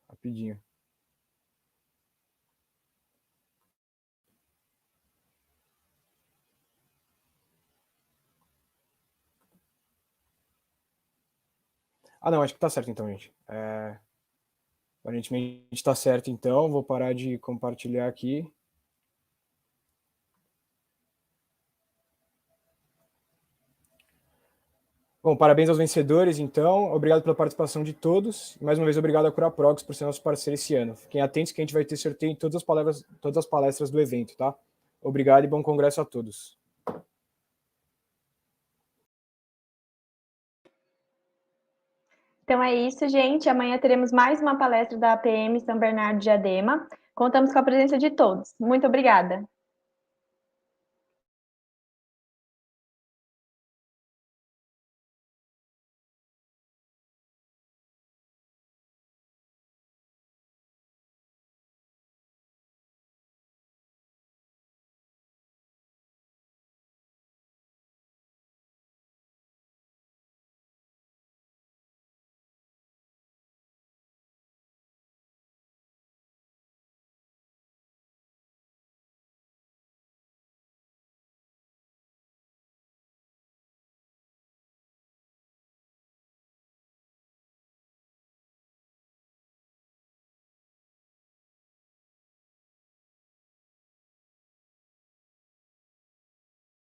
Rapidinho. Ah, não, acho que tá certo então, gente. Aparentemente tá certo então, vou parar de compartilhar aqui. Bom, parabéns aos vencedores, então. Obrigado pela participação de todos. E mais uma vez, obrigado à Curaprox por ser nosso parceiro esse ano. Fiquem atentos que a gente vai ter sorteio em todas as palestras do evento, tá? Obrigado e bom congresso a todos.
Então é isso, gente. Amanhã teremos mais uma palestra da APM São Bernardo de Diadema. Contamos com a presença de todos. Muito obrigada.